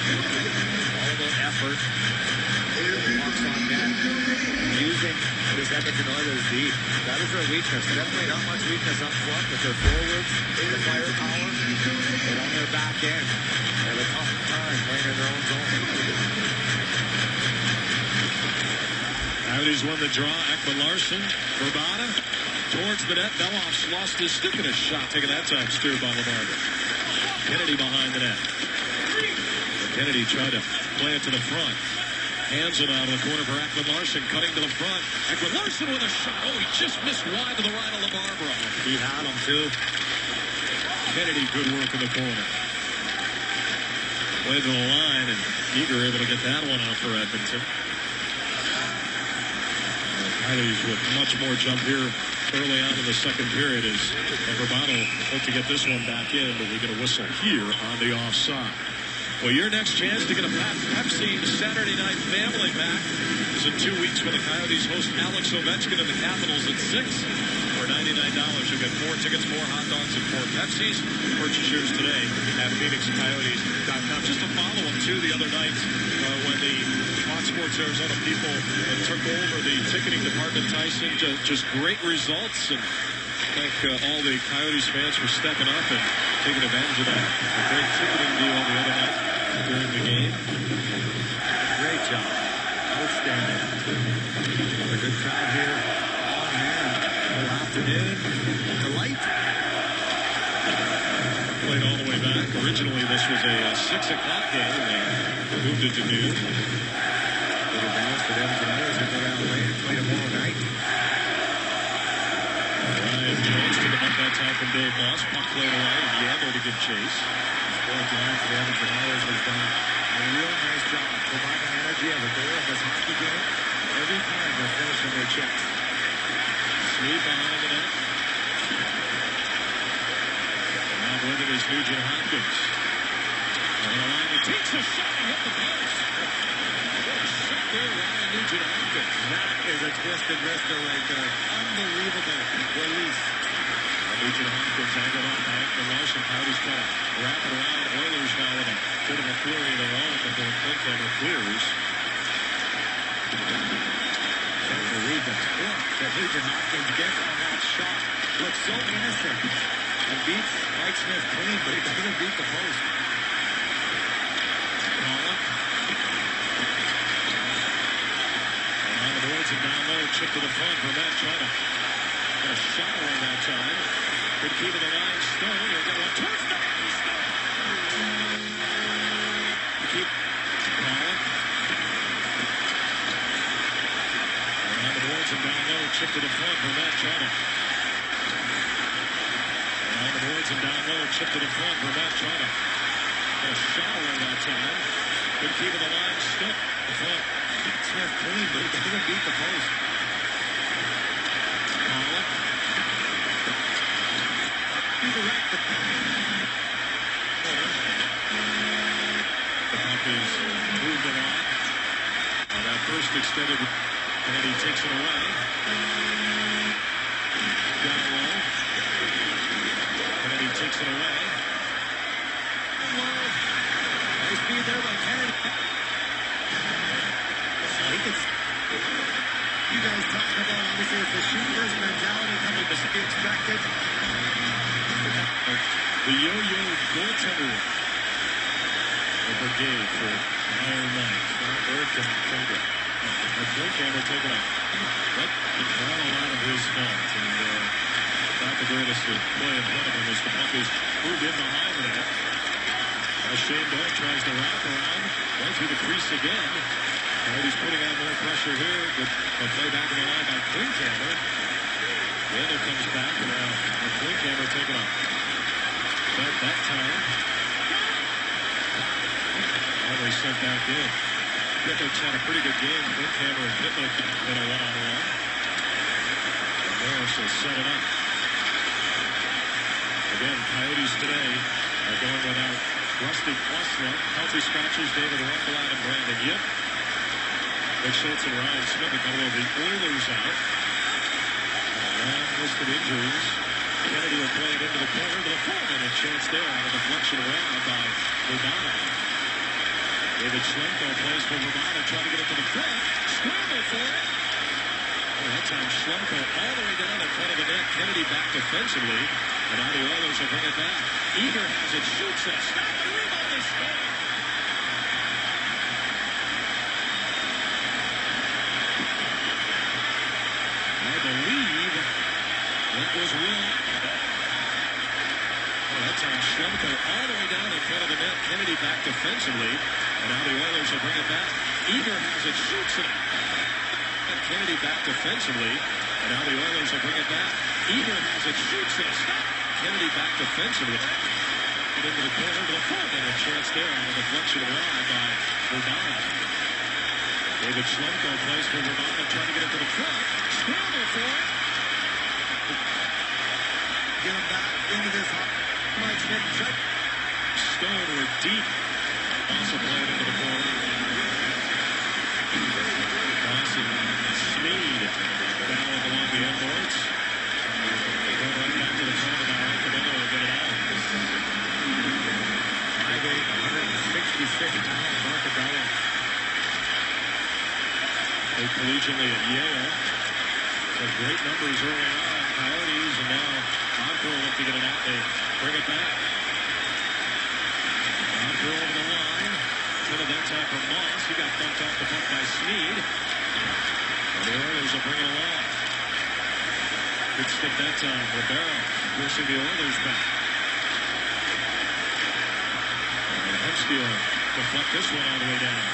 All the effort. Walks on net. Using this Edmonton Oilers deep. That is their weakness. Definitely not much weakness up front with their forwards, the firepower, and on their back end. They have a tough time playing in their own zone. Coyotes won the draw. Ecman Larson, Verbata, towards the net. Beloff's lost his stick in a shot, taking that time, steered by LaBarbera. Kennedy behind the net. Kennedy tried to play it to the front. Hands it out of the corner for Ecman Larson, cutting to the front. Ecman Larson with a shot. Oh, he just missed wide to the right of LaBarbera. He had him, too. Kennedy, good work in the corner. Way to the line, and Eager able to get that one out for Edmonton. Coyotes with much more jump here early on in the second period as Verbata hope to get this one back in, but we get a whistle here on the offside. Well, your next chance to get a Pepsi Saturday Night Family Pack is in 2 weeks when the Coyotes host Alex Ovechkin and the Capitals at 6. For $99, you'll get 4 tickets, 4 hot dogs, and 4 Pepsis. Purchase yours today at PhoenixCoyotes.com. Just a follow-up, too, the other night when the Fox Sports Arizona people took over the ticketing department. Tyson, just great results, and thank all the Coyotes fans for stepping up and taking advantage of that. A great ticketing deal the other night during the game. Great job. Outstanding. A good crowd here on hand. Good afternoon. Delight. Played all the way back. Originally, this was a 6 o'clock game, and they moved it to noon. Good advantage for them tonight as they go down late and play tomorrow night. Ryan Jones took him up that time from Dave Moss. Puck played away, and Yandel to give chase. Fourth line for the Edmonton Oilers has done a real nice job providing energy as a goal of this hockey game. Every time they're finishing their checks. Sneed behind the net. Now with it is Nugent Hopkins. On the line, he takes a shot and hit the post. What a shot there, Ryan Nugent Hopkins. That is a twisted wrister right there. Unbelievable release. Nugent Hopkins angled on by Ecman Larson. Coyotes trying to wrap it around. Oilers now with a bit of a flurry of their own before Klinkhammer clears. The lead Hopkins. Look, that Nugent Hopkins gets on that shot. Looks so innocent. And beats Mike Smith clean, but he doesn't beat the post. On the boards and down low, chip to the front. Vermette trying to get a shot away that time. Good key to the line. Stone. He'll get one towards the net. Keep Colin. On the boards and down low, chip to the front. Vermette trying to. On the boards and down low, chip to the front. Vermette trying to get a shot away that time. Good key to the line. Stone. The front. Smith clean, but he doesn't beat the post. Colin. Redirect the puck is moved along. That first extended, and he takes it away. Down low. And then he takes it away. Nice speed there by Kennedy. You guys talked about, obviously, it's the shooter's mentality coming to be expected. The yo-yo goaltender of the brigade for Iron Knights. Burke and Finger. A great camera taken up. But not a lot of his fault. And not the greatest to play in front of him as the puck is moved in behind the net. Shane Doan tries to wrap around. Right through the crease again. He's putting on more pressure here with a play back in the line by Klinkhammer. Taylor comes back and now Klinkhammer taking off. But that time, Henry sent back in. Pitlick's had a pretty good game. Klinkhammer and Pitlick in a one-on-one. Morris will set it up. Again, Coyotes today are going without Rusty Klesla. Healthy scratches, David Runkelatt and Brandon Yip. Nick Schultz and Ryan Smith, a couple of the Oilers out. Long list of injuries. Kennedy will play it into the corner to the forward, and a chance there on a deflection around by Urbana. David Schlemko plays for Urbana, trying to get it to the front. Scramble for it. That time Schlemko all the way down in front of the net. Kennedy back defensively, and now the Oilers will bring it back. Eager has it, shoots it, stop the rebound, they score. I believe that was Will. That time Schlemko all the way down in front of the net. Kennedy back defensively. And now the Oilers will bring it back. Eager has it, shoots it. And Kennedy back defensively. And now the Oilers will bring it back. Eager has it, shoots it. Stop. Kennedy back defensively. Into the corner to the front. And a chance there on a deflection around by Urbana. David Schlemko plays for Urbana, trying to get it to the front. Scramble for it. Get him back into this. Mike Smith check. Stone were deep. Also played into the corner. Dawson, Sneed down along the end boards. Going right back to the corner now. Camillo will get it out. 5'8", 166 Marcabello. Played collegiately at Yale. Had great numbers early on. Coyotes, and now Encore look to get it out. They bring it back. Encore over the line. Into that time from Moss. He got bumped off the puck by Sneed. And the Oilers will bring it along. Good stick that time. Rivera forcing the Oilers back. And Hemsky will deflect this one all the way down.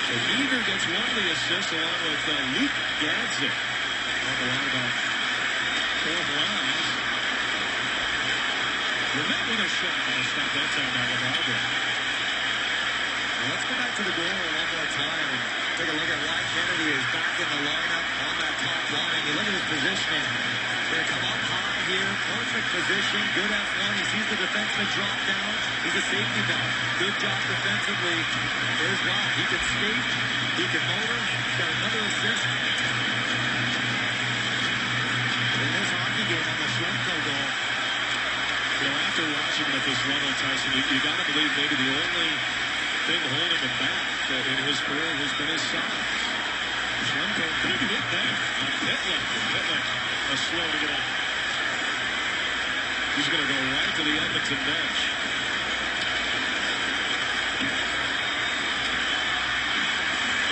So Eager gets one of the assists along with Luke Gadzik on the line about fourth lines. Vermette with a shot on a stop that time by LeBron. Well, let's go back to the goal one more time and take a look at why Kennedy is back in the lineup on that top line. You look at his positioning. Going to come up high here. Perfect position. Good F1. He sees the defenseman drop down. He's a safety valve. Good job defensively. There's Rob. He can skate. He can motor. He's got another assist. In this hockey game on the Schlemko goal. You know, after watching him at this level, Tyson, you got to believe maybe the only thing holding him back in his career has been his size. Schlemko, big hit there on Pitlick. Pitlick, slow to get up. He's going to go right to the Edmonton bench.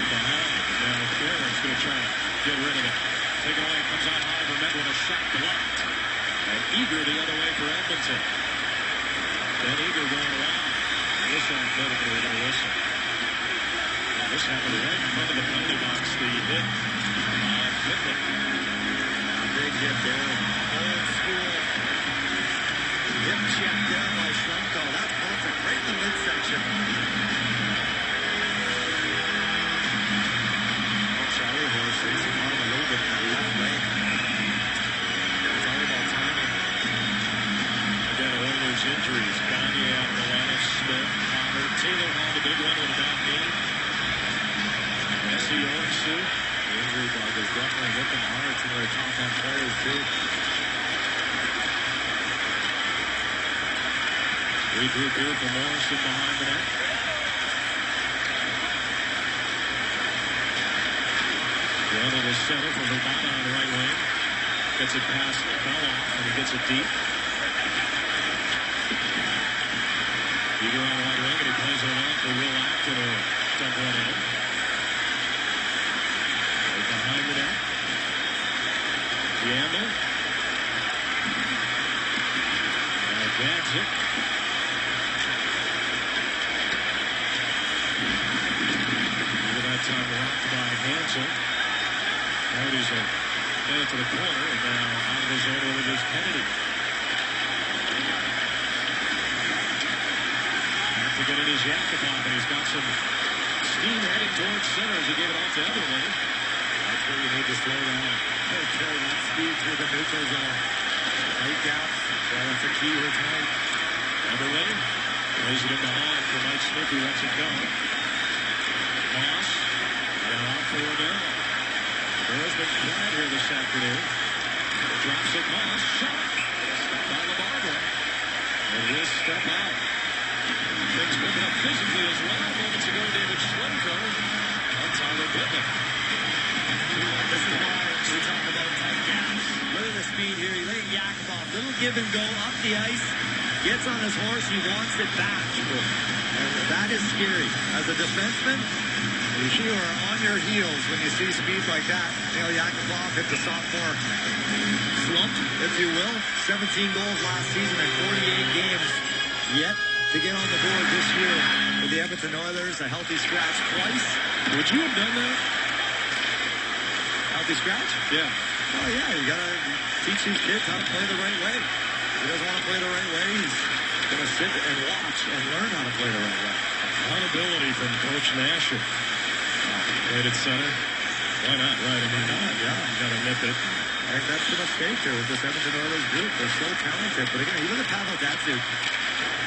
Behind. Now Peran's going to try to get rid of it. Take it away. Comes out high. Vermette with a shot blocked. And Eager the other way for Edmonton. Then Eager going around. This athletically with a whistle. Well, this happened right in front of the penalty box. The hit on Pitlick. Big hit there. Old school. Hip check there by Schlemko. That's perfect. Right in the midsection. Charlie Horse racing on him a little bit in that left leg. It's all about timing. Again, Oilers injuries. Gagne out of the lineup. Smith, Connor, Taylor Hall, the big one with a bad knee. Messi, Orsu. The injury bug is definitely hitting hard to their top-end players, too. Regroup here for Morrison behind the net. Runner will center for Verbata on the right wing. Gets it past Bella, and he gets it deep. Eager on the right wing, and he plays it around for Will Acton or dump one in. Right behind the net. Gamble. Now grabs it. That time rocked by Hansel. Coyotes will play it to the corner, and now out of the zone over is Kennedy. Back to get in his Yakupov, and he's got some steam heading towards center as he gave it off to Everly. That's where you need to slow down. Carry that speed through the neutral zone. Tight gap. Yeah, that's a key here tonight. Everly plays it in behind for Mike Smith, who lets it go. Moss, now out for Rodell. There's been quiet here this afternoon. Drops it, Moss, shot. Stop by LaBarbera. And will step out. Things moving up physically as well. Moments ago, David Schlemko on Tyler Pitlick. This is why we talk about tight gaps. Look at the speed here. He let Yakupov. Little give and go up the ice. Gets on his horse. He wants it back. And that is scary. As a defenseman, you are on your heels when you see speed like that. Neil Yakupov hit the sophomore slump, if you will. 17 goals last season in 48 games. Yet to get on the board this year for the Edmonton Oilers, a healthy scratch twice. Would you have done that? Healthy scratch? Yeah. Oh, yeah. You got to teach these kids how to play the right way. If he doesn't want to play the right way, he's going to sit and watch and learn how to play the right way. Accountability from Coach Nasher. Played at center. Why not, right? I mean, yeah. You got to nip it. I think that's the mistake here with this Edmonton Oilers group. They're so talented. But again, you look at Pavel Datsyuk,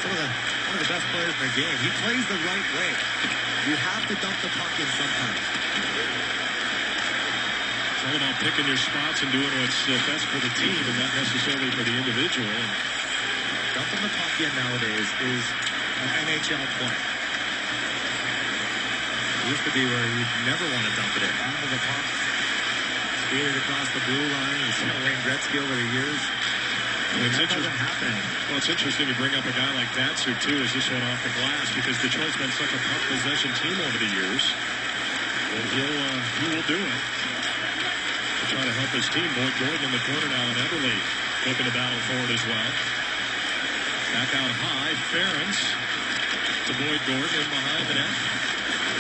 one of the best players in the game. He plays the right way. You have to dump the puck in sometimes. It's all about picking your spots and doing what's best for the team and not necessarily for the individual. Dumping the puck in nowadays is an NHL play. It used to be where you never want to dump it in. Out of the puck, skated across the blue line. You see Wayne Gretzky over the years. That doesn't happen. Well, it's interesting you bring up a guy like Datsyuk, too, as this one off the glass, because Detroit's been such a puck possession team over the years. And he will do it. To try to help his team. Boyd Gordon in the corner now, and Everly looking to battle for it as well. Back out high, Ferentz to Boyd Gordon in behind the net.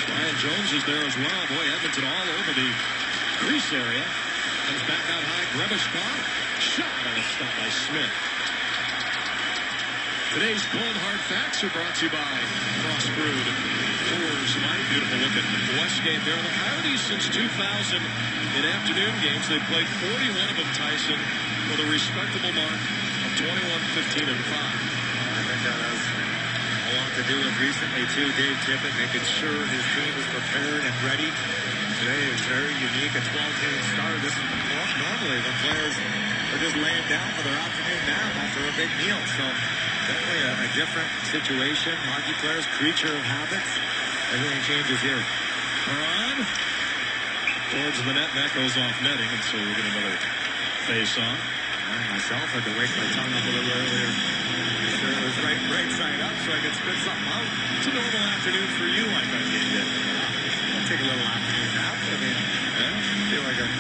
Ryan Jones is there as well. Boy, Edmonton all over the crease area. Comes back out high, Grebishkov. Shot and a stop by Smith. Today's Cold Hard Facts are brought to you by Crossbrewed Coors Light. Beautiful looking Westgate there. The Coyotes since 2000 in afternoon games. They've played 41 of them, Tyson, with a respectable mark of 21-15-5. I think that has a lot to do with recently, too. Dave Tippett making sure his team is prepared and ready. Today is very unique. A 12-team start. This is normally when players are just laying down for their afternoon nap after a big meal. So definitely a different situation. Hockey players, creature of habits. Everything changes here. Peran Towards the net, that goes off netting, and so we'll get another face-off. I myself had to wake my tongue up a little earlier. Sure, it was right side up so I could spit something out. It's a normal afternoon for you, I bet you did. I'll take a little afternoon nap. I mean, I feel like I'm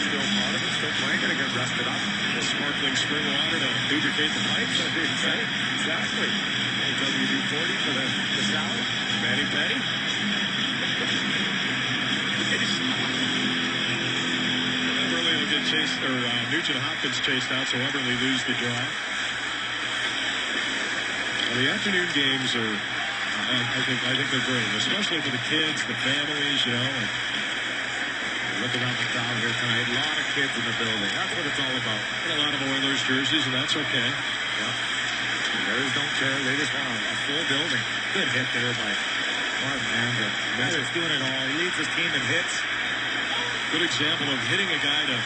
still part of it, still playing, gonna get rested up. The sparkling spring water to lubricate the pipes. Right? Exactly. WD-40 for the salad. Manny Petty. Eberle will get chased, or Nugent Hopkins chased out, so Eberle lose the draw. Well, the afternoon games are, I think they're great, especially for the kids, the families, you know. Look around the crowd here tonight. A lot of kids in the building. That's what it's all about. And a lot of Oilers jerseys, and that's okay. Yeah. Oilers don't care. They just want a full building. Good hit there by Martin Andrew. He's doing it all. He leads his team in hits. Good example of hitting a guy to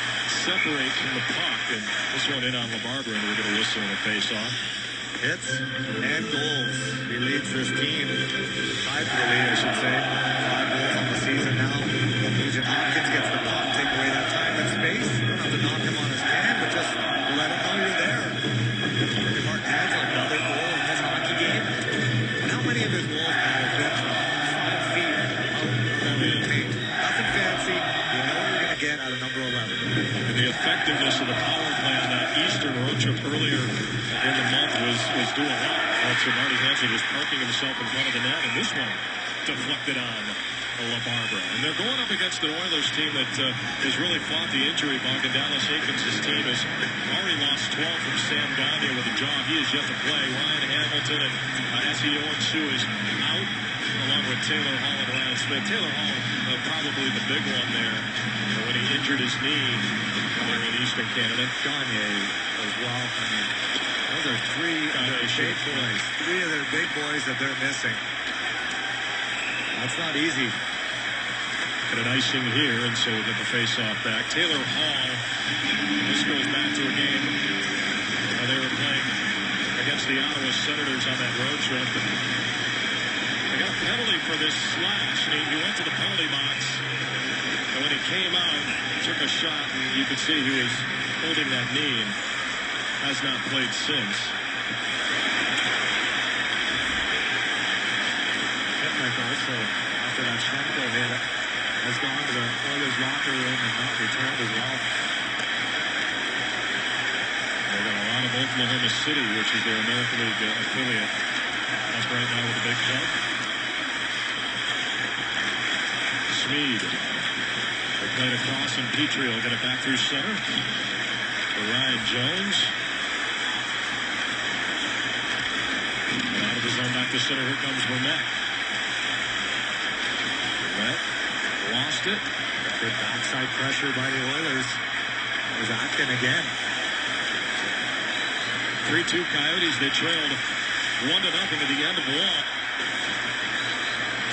separate from the puck, and this one in on LaBarbera, and we're going to whistle in a face-off. Hits and goals. He leads this team. Tied for the lead, I should say. 5 goals on the season now. Nugent Hopkins gets the puck, take away that time and space. You don't have to knock him on his can, but just let him know you're there. Martin Andrew, another goal in this hockey game. And how many of his goals have been from 5 feet out of the paint? Nothing fancy. You know what you're going to get out of number 11. And the effectiveness of the power play on that Eastern road trip earlier in the month was doing a lot. So Marty Hansen was parking himself in front of the net, and this one deflected on LaBarbera. And they're going up against an Oilers team that has really fought the injury bug, and Dallas Aikens' team has already lost 12 from Sam Gagner with a jaw. He is yet to play. Ryan Hamilton and S.E. Owen-Su is out, along with Taylor Hall and Ryan Smith. Taylor Hall, probably the big one there, when he injured his knee there in Eastern Canada. Gagner as well. I mean, those are 3 of their big boys. 3 of their big boys that they're missing. That's not easy. And an icing here, and so we'll get the face-off back. Taylor Hall, this goes back to a game they were playing against the Ottawa Senators on that road trip. They got a penalty for this slash. He went to the penalty box, and when he came out, took a shot, and you could see he was holding that knee and has not played since. Also, after that Schlemko hit, has gone to the Oilers locker room and not returned as well. They got a lot of Oklahoma City, which is their American League affiliate, up right now with the big club. Smead. They played across, and Petrie will get it back through center for Ryan Jones. And out of the zone back to center, here comes Vermette. Lost it. Good backside pressure by the Oilers. There's Atkin again. 3-2 Coyotes. They trailed 1-0 at the end of one.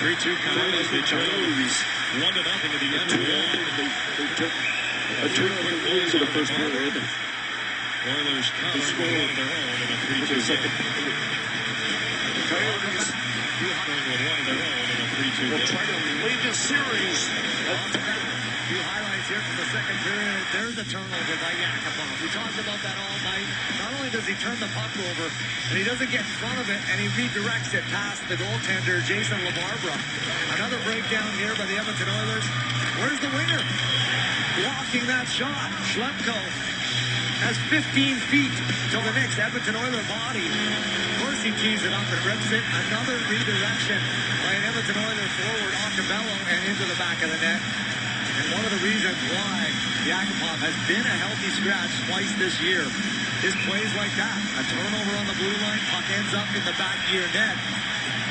3-2 Coyotes. They trailed 1-0 at the end of one. They took a 2-quick goals in the first period. Oilers covered with one of their own in a 3-2 game. The Coyotes Covered with one of their own in a 3-2 will game. try to lead the series. A few highlights here from the second period. There's a turnover by Yakupov. We talked about that all night. Not only does he turn the puck over, and he doesn't get in front of it, and he redirects it past the goaltender, Jason LaBarbera. Another breakdown here by the Edmonton Oilers. Where's the winger? Blocking that shot. Schlemko has 15 feet till the next Edmonton Oiler body. Of course he tees it up and rips it. Another redirection by an Edmonton Oiler forward, Acabello, and into the back of the net. And one of the reasons why Yakupov has been a healthy scratch twice this year is plays like that. A turnover on the blue line, puck ends up in the back of your net.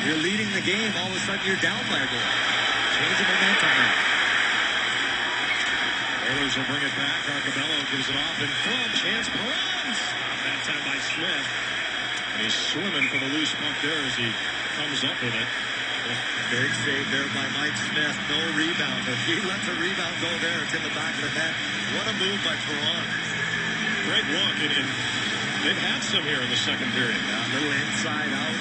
You're leading the game, all of a sudden you're down by a goal. Change of momentum now. Oilers will bring it back. Acabello gives it off in front. Chance Peran. That time by Smith. And he's swimming for the loose puck there as he comes up with it. Big save there by Mike Smith. No rebound. If he lets a rebound go there, it's in the back of the net. What a move by Peran. Great look. And they've had some here in the second period. A little inside out.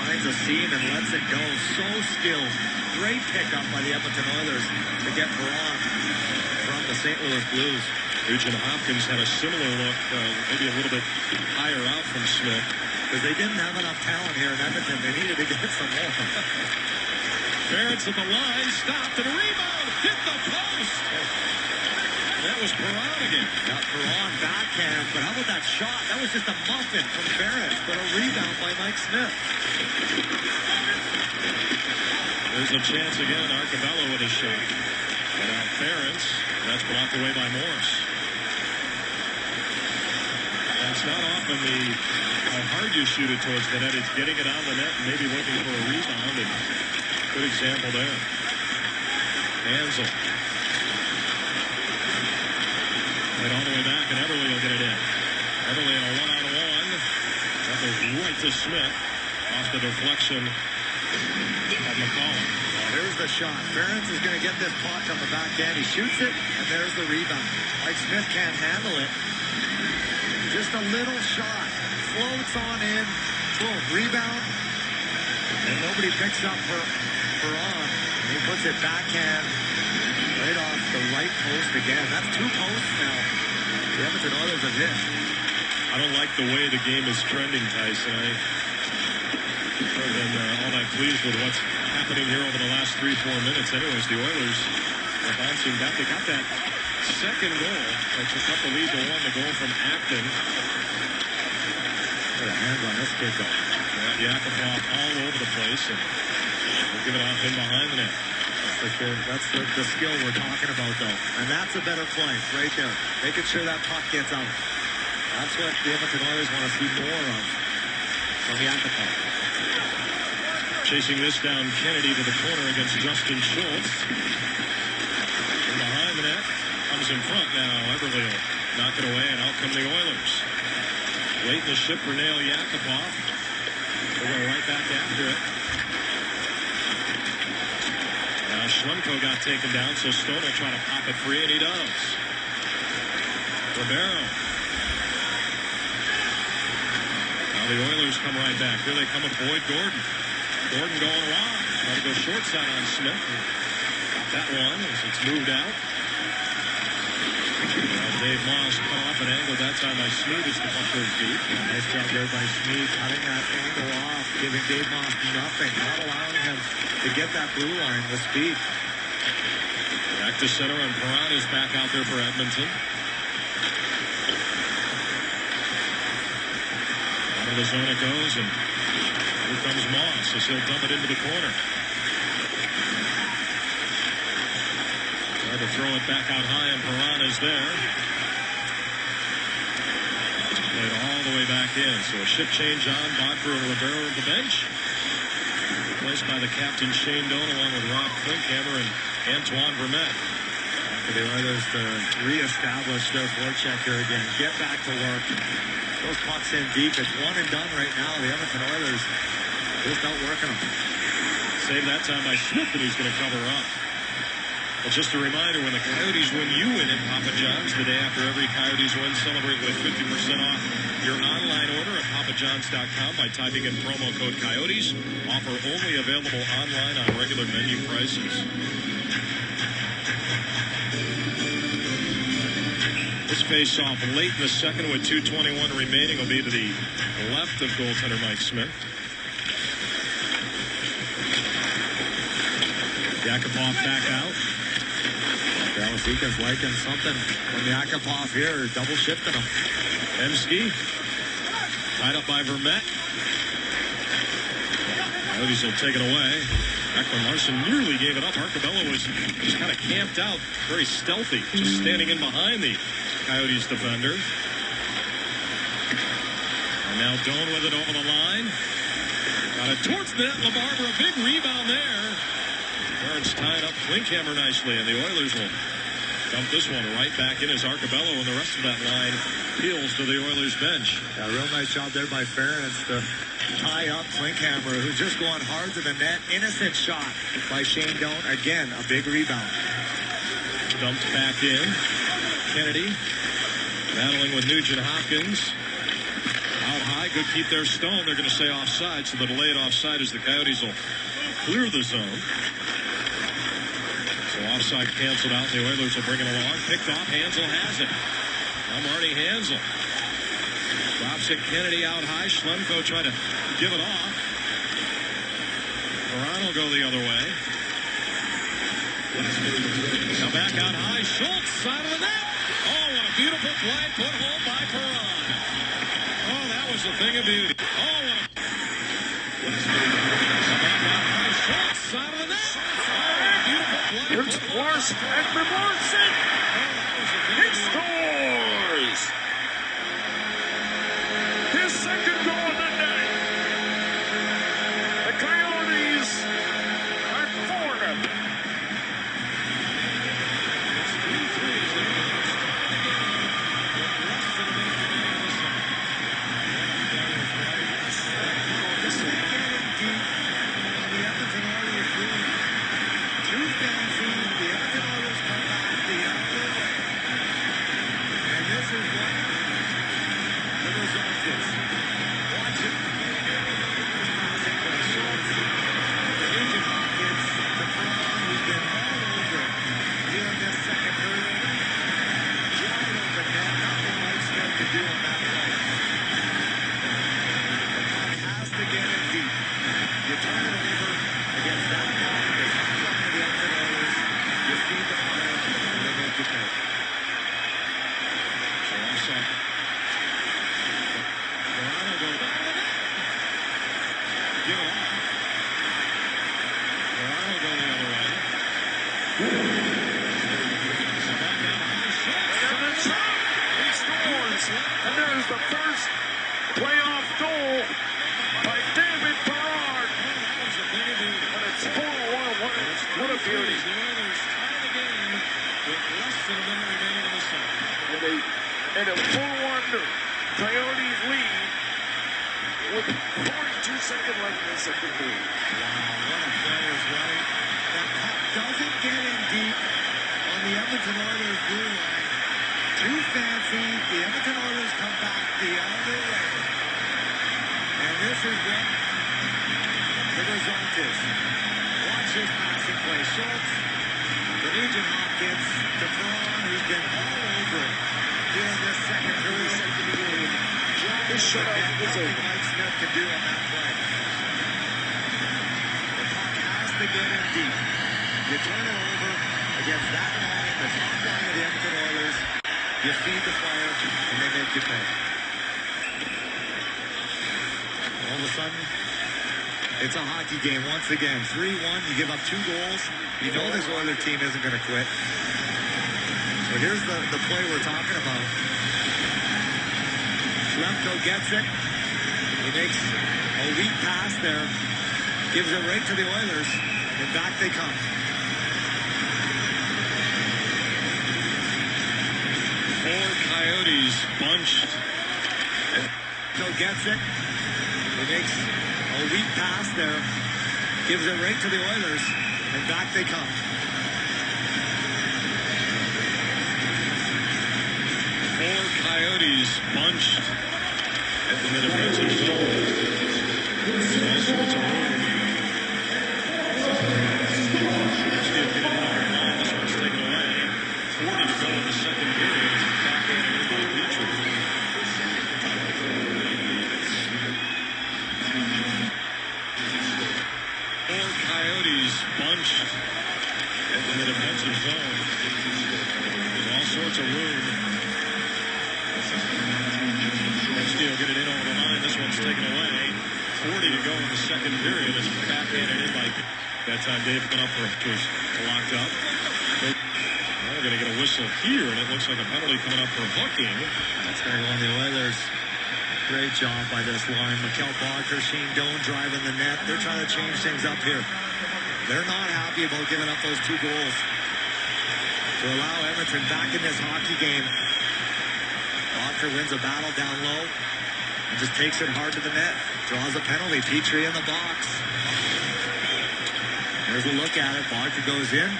finds a seam and lets it go. So skilled. Great pickup by the Edmonton Oilers to get Peran from the St. Louis Blues. Nugent Hopkins had a similar look, maybe a little bit higher out from Smith. Because they didn't have enough talent here in Edmonton. They needed to get some more. Barrett's at the line, stopped, and a rebound, hit the post. That was Peran again. Got Peran backhand, but how about that shot? That was just a muffin from Barrett, but a rebound by Mike Smith. There's a chance again, Arcabello with a shot. And now Ferentz, that's blocked away by Morris. And it's not often how hard you shoot it towards the net. It's getting it on the net and maybe looking for a rebound. And good example there. Hansel. Right all the way back, and Everly will get it in. Everly in a one-on-one. That goes right to Smith. Off the deflection of McCollum. Well, here's the shot. Ferentz is going to get this puck on the backhand. He shoots it, and there's the rebound. Mike Smith can't handle it. Just a little shot. Floats on in. Boom. Rebound. And nobody picks up for Peran. He puts it backhand right off the right post again. That's 2 posts now. The Edmonton Oilers have hit. I don't like the way the game is trending, Tyson. I've been all that pleased with what's happening here over the last 3-4 minutes. Anyways, the Oilers are bouncing back. They got that second goal that took up the lead to 1. The goal from Acton. Put a hand on this kid, though. Yakupov all over the place, and we'll give it off in behind the net. That's the skill we're talking about, though. And that's a better play right there. Making sure that puck gets out. That's what the Edmonton Oilers want to see more of from Yakupov. Chasing this down, Kennedy to the corner against Justin Schultz. From behind the net, comes in front now. Everly will knock it away, and out come the Oilers. Late in the ship for Nail Yakupov. They'll go right back after it. Now Schlemko got taken down, so Stone will try to pop it free, and he does. Ribeiro. Now the Oilers come right back. Here they come with Boyd Gordon. Gordon going wide. Trying to go short side on Smith. Got that one as it's moved out. Dave Moss cut off an angle that time by Schmid as the puck goes deep. Nice job there by Schmid, cutting that angle off, giving Dave Moss nothing, not allowing him to get that blue line with speed. Back to center, and Peran is back out there for Edmonton. Out of the zone it goes, and here comes Moss as he'll dump it into the corner. Try to throw it back out high, and Peran is there. Played all the way back in. So a shift change on. Bodker and Ribeiro at the bench. Replaced by the captain Shane Doan along with Rob Klinkhammer and Antoine Vermette. For the Oilers to reestablish their forecheck here again. Get back to work. Those pucks in deep. It's one and done right now. The Edmonton Oilers just outworking them. Save that time by Smith, and he's going to cover up. Well, just a reminder, when the Coyotes win, you win at Papa John's. The day after every Coyotes win, celebrate with 50% off your online order at papajohns.com by typing in promo code Coyotes. Offer only available online on regular menu prices. This face-off late in the second with 2:21 remaining will be to the left of goaltender Mike Smith. Yakupov back out. Dallas Eakins liking something from Yakupov here, double shifting him. Emsky tied up by Vermette. Coyotes will take it away. Ecman Larson nearly gave it up. Arcabello was just kind of camped out, very stealthy, just standing in behind the Coyotes defender. And now Doan with it over the line. Got it towards the net. LaBarbera, a big rebound there. Burns tied up Klinkhammer nicely, and the Oilers will dump this one right back in as Arcabello and the rest of that line peels to the Oilers bench. A real nice job there by Ferentz to tie up Klinkhammer, who's just going hard to the net. Innocent shot by Shane Doan. Again, a big rebound. Dumped back in. Kennedy battling with Nugent Hopkins. Out high, could keep their stone. They're going to say offside, so the delayed offside as the Coyotes will clear the zone. So offside canceled out. The Oilers will bring it along. Picked off. Hansel has it. Now Marty Hansel. Drops it. Kennedy out high. Schlemko trying to give it off. Peran will go the other way. Now back out high. Schultz, side of the net. Oh, what a beautiful play put home by Peran. Oh, that was a thing of beauty. Oh, what a... Back out high. Schultz, side of the net. Here's Larson. Ecman Larson. He scores! His second goal of the day. The Coyotes are 4-0. And there's the first playoff goal by David Peran. And it's 4-1. What a beauty. And a 4-1 Coyotes lead with 42 seconds left in the second period. Wow, what a play as well. That puck doesn't get in deep on the Edmonton Oilers blue line. Too fancy. The Edmonton Oilers come back the other way. And this is what the result is. Watch this passing play. Schultz, the Nugent Hopkins, to Peran, who's been all over it during this second period. This shutout is over. Mike Smith can do on that play. The puck has to get in deep. You turn it over against that line, the top line of the Edmonton Oilers. You feed the fire, and they make you pay. All of a sudden, it's a hockey game once again. 3-1, you give up 2 goals. You know this Oilers team isn't going to quit. So here's the play we're talking about. Schlemko gets it. He makes a weak pass there. Gives it right to the Oilers, and back they come. Four Coyotes bunched. So gets it. He makes a weak pass there. Gives it right to the Oilers. And back they come. Four Coyotes bunched at the mid-offensive zone. All sorts of room. This one's taken away. 40 to go in the second period. Backhanded by Petrie. Four Coyotes bunched at the mid-offensive zone. There's all sorts of room. Steele get it in over the line. This one's taken away. 40 to go in the second period. It's backhanded in by that time. Dave went up for locked up. We're going to get a whistle here, and it looks like a penalty coming up for hooking. That's going to go on the Oilers. Great job by this line. Mikkel Boedker, Shane Doan driving the net. They're trying to change things up here. They're not happy about giving up those 2 goals to allow Edmonton back in this hockey game. Boedker wins a battle down low and just takes it hard to the net. Draws a penalty. Petrie in the box. There's a look at it. Boedker goes in.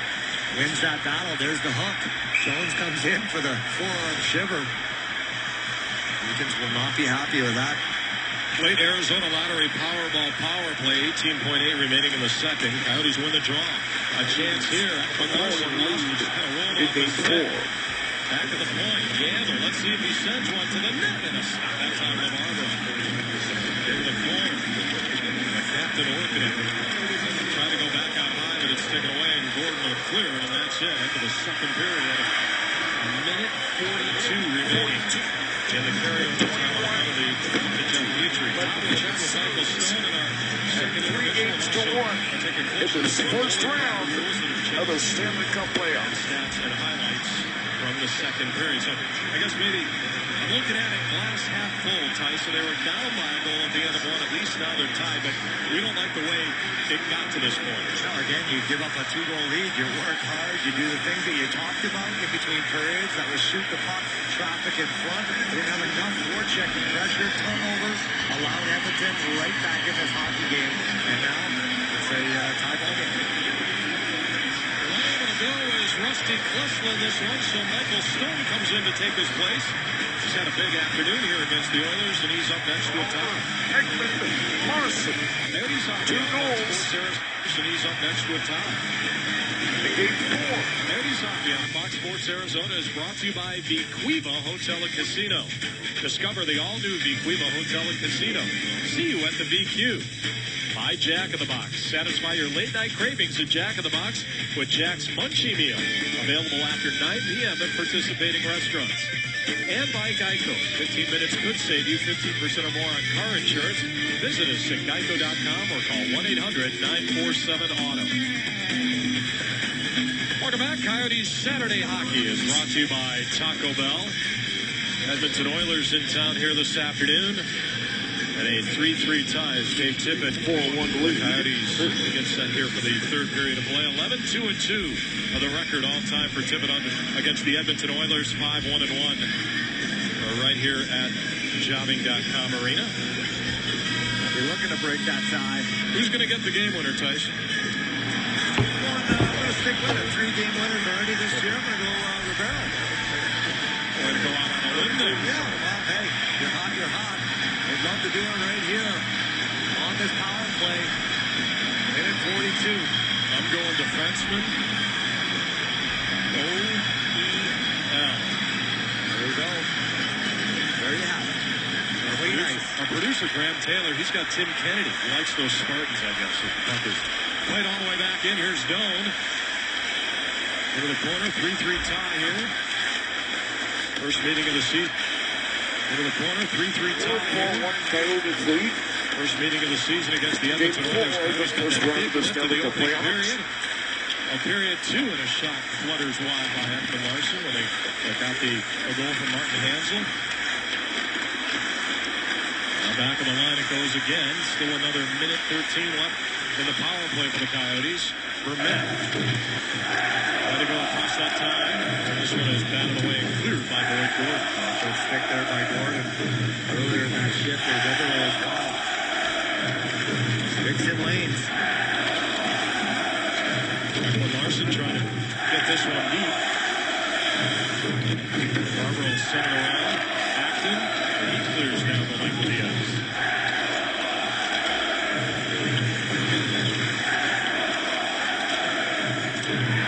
Wins that battle. There's the hook. Jones comes in for the forearm shiver. Eakins will not be happy with that Late Arizona Lottery Powerball power play, 18.8 remaining in the second. Coyotes win the draw. A chance here. Ecman Larson lost. Just kind of rolled off his head. Back at the point. Gandil. Let's see if he sends one to the net. And a stop that time by Barbara. Into the corner. Captain Orkin. Trying to go back out high, but it's taken away. And Gordon will clear it. And that's it. Into the second period. A minute 42 remaining. In the carryover time out of the Jeff Petrie. Check with Michael Stone in our second 3 games to 1. It's the first round of the Stanley Cup playoffs. Stats and highlights from the second period. So I guess maybe I'm looking at it glass half full, Tyson. They were down by a goal at the end of one. At least now they're tied, but we don't like the way it got to this point. Now again, you give up a 2-goal lead. You work hard. You do the things that you talked about in between periods. That was shoot the puck, traffic in front. They didn't have enough forechecking pressure, turnovers, allowed Edmonton right back in this hockey game. And now it's a tie ball game. Able to go is Rusty Klesslin this one, so Michael Stone comes in to take his place. He's had a big afternoon here against the Oilers, and he's up next to a tie. Ecman Larson. There he's up 2 goals. And he's up next to a tie. Game 4. Eddie's Hockey on Fox Sports Arizona is brought to you by Vequiva Hotel and Casino. Discover the all-new Vequiva Hotel and Casino. See you at the VQ. By Jack in the Box. Satisfy your late-night cravings at Jack in the Box with Jack's Munchie Meal. Available after 9 p.m. at participating restaurants. And by Geico. 15 minutes could save you 15% or more on car insurance. Visit us at geico.com or call 1-800-947-AUTO. Welcome back. Coyotes Saturday Hockey is brought to you by Taco Bell. Edmonton Oilers in town here this afternoon. And a 3-3 tie as Dave Tippett 4-1 lead. Coyotes get set here for the third period of play. 11-2-2 of the record all time for Tippett against the Edmonton Oilers. 5-1-1 right here at jobbing.com arena. We're looking to break that tie. Who's going to get the game winner, Tyson? I'm going to stick with it. 3-game winners already this year. I'm going to go Rivera. Way to go out on a limb there. Yeah, well, hey, you're hot, you're hot. They'd love to do it right here on this power play. Minute 42. I'm going defenseman. O-E-L. There you go. There you have it. Really nice. Our producer, Graham Taylor, he's got Tim Kennedy. He likes those Spartans, I guess. The puck is played all the way back in. Here's Doan. Into the corner. 3-3 tie here. First meeting of the season. Into the corner. 3-3 tie here. 4-1 Coyotes lead. First meeting of the season against the Edmonton Oilers. First round of the Stanley Cup playoffs. A period 2 and a shot flutters wide by Ecman Larson when they got the goal from Martin Hansel. Now back of the line it goes again. Still another minute 13 left in the power play for the Coyotes. Vermette. Trying to go across that time. This one is batted away and cleared by Boyd Gordon. Good stick there by Gordon. Earlier in that shift, there's everywhere as well. Dixon Lanes. Larson trying to get this one deep. Barber will send it around. Acton. And he clears down the length of the ice.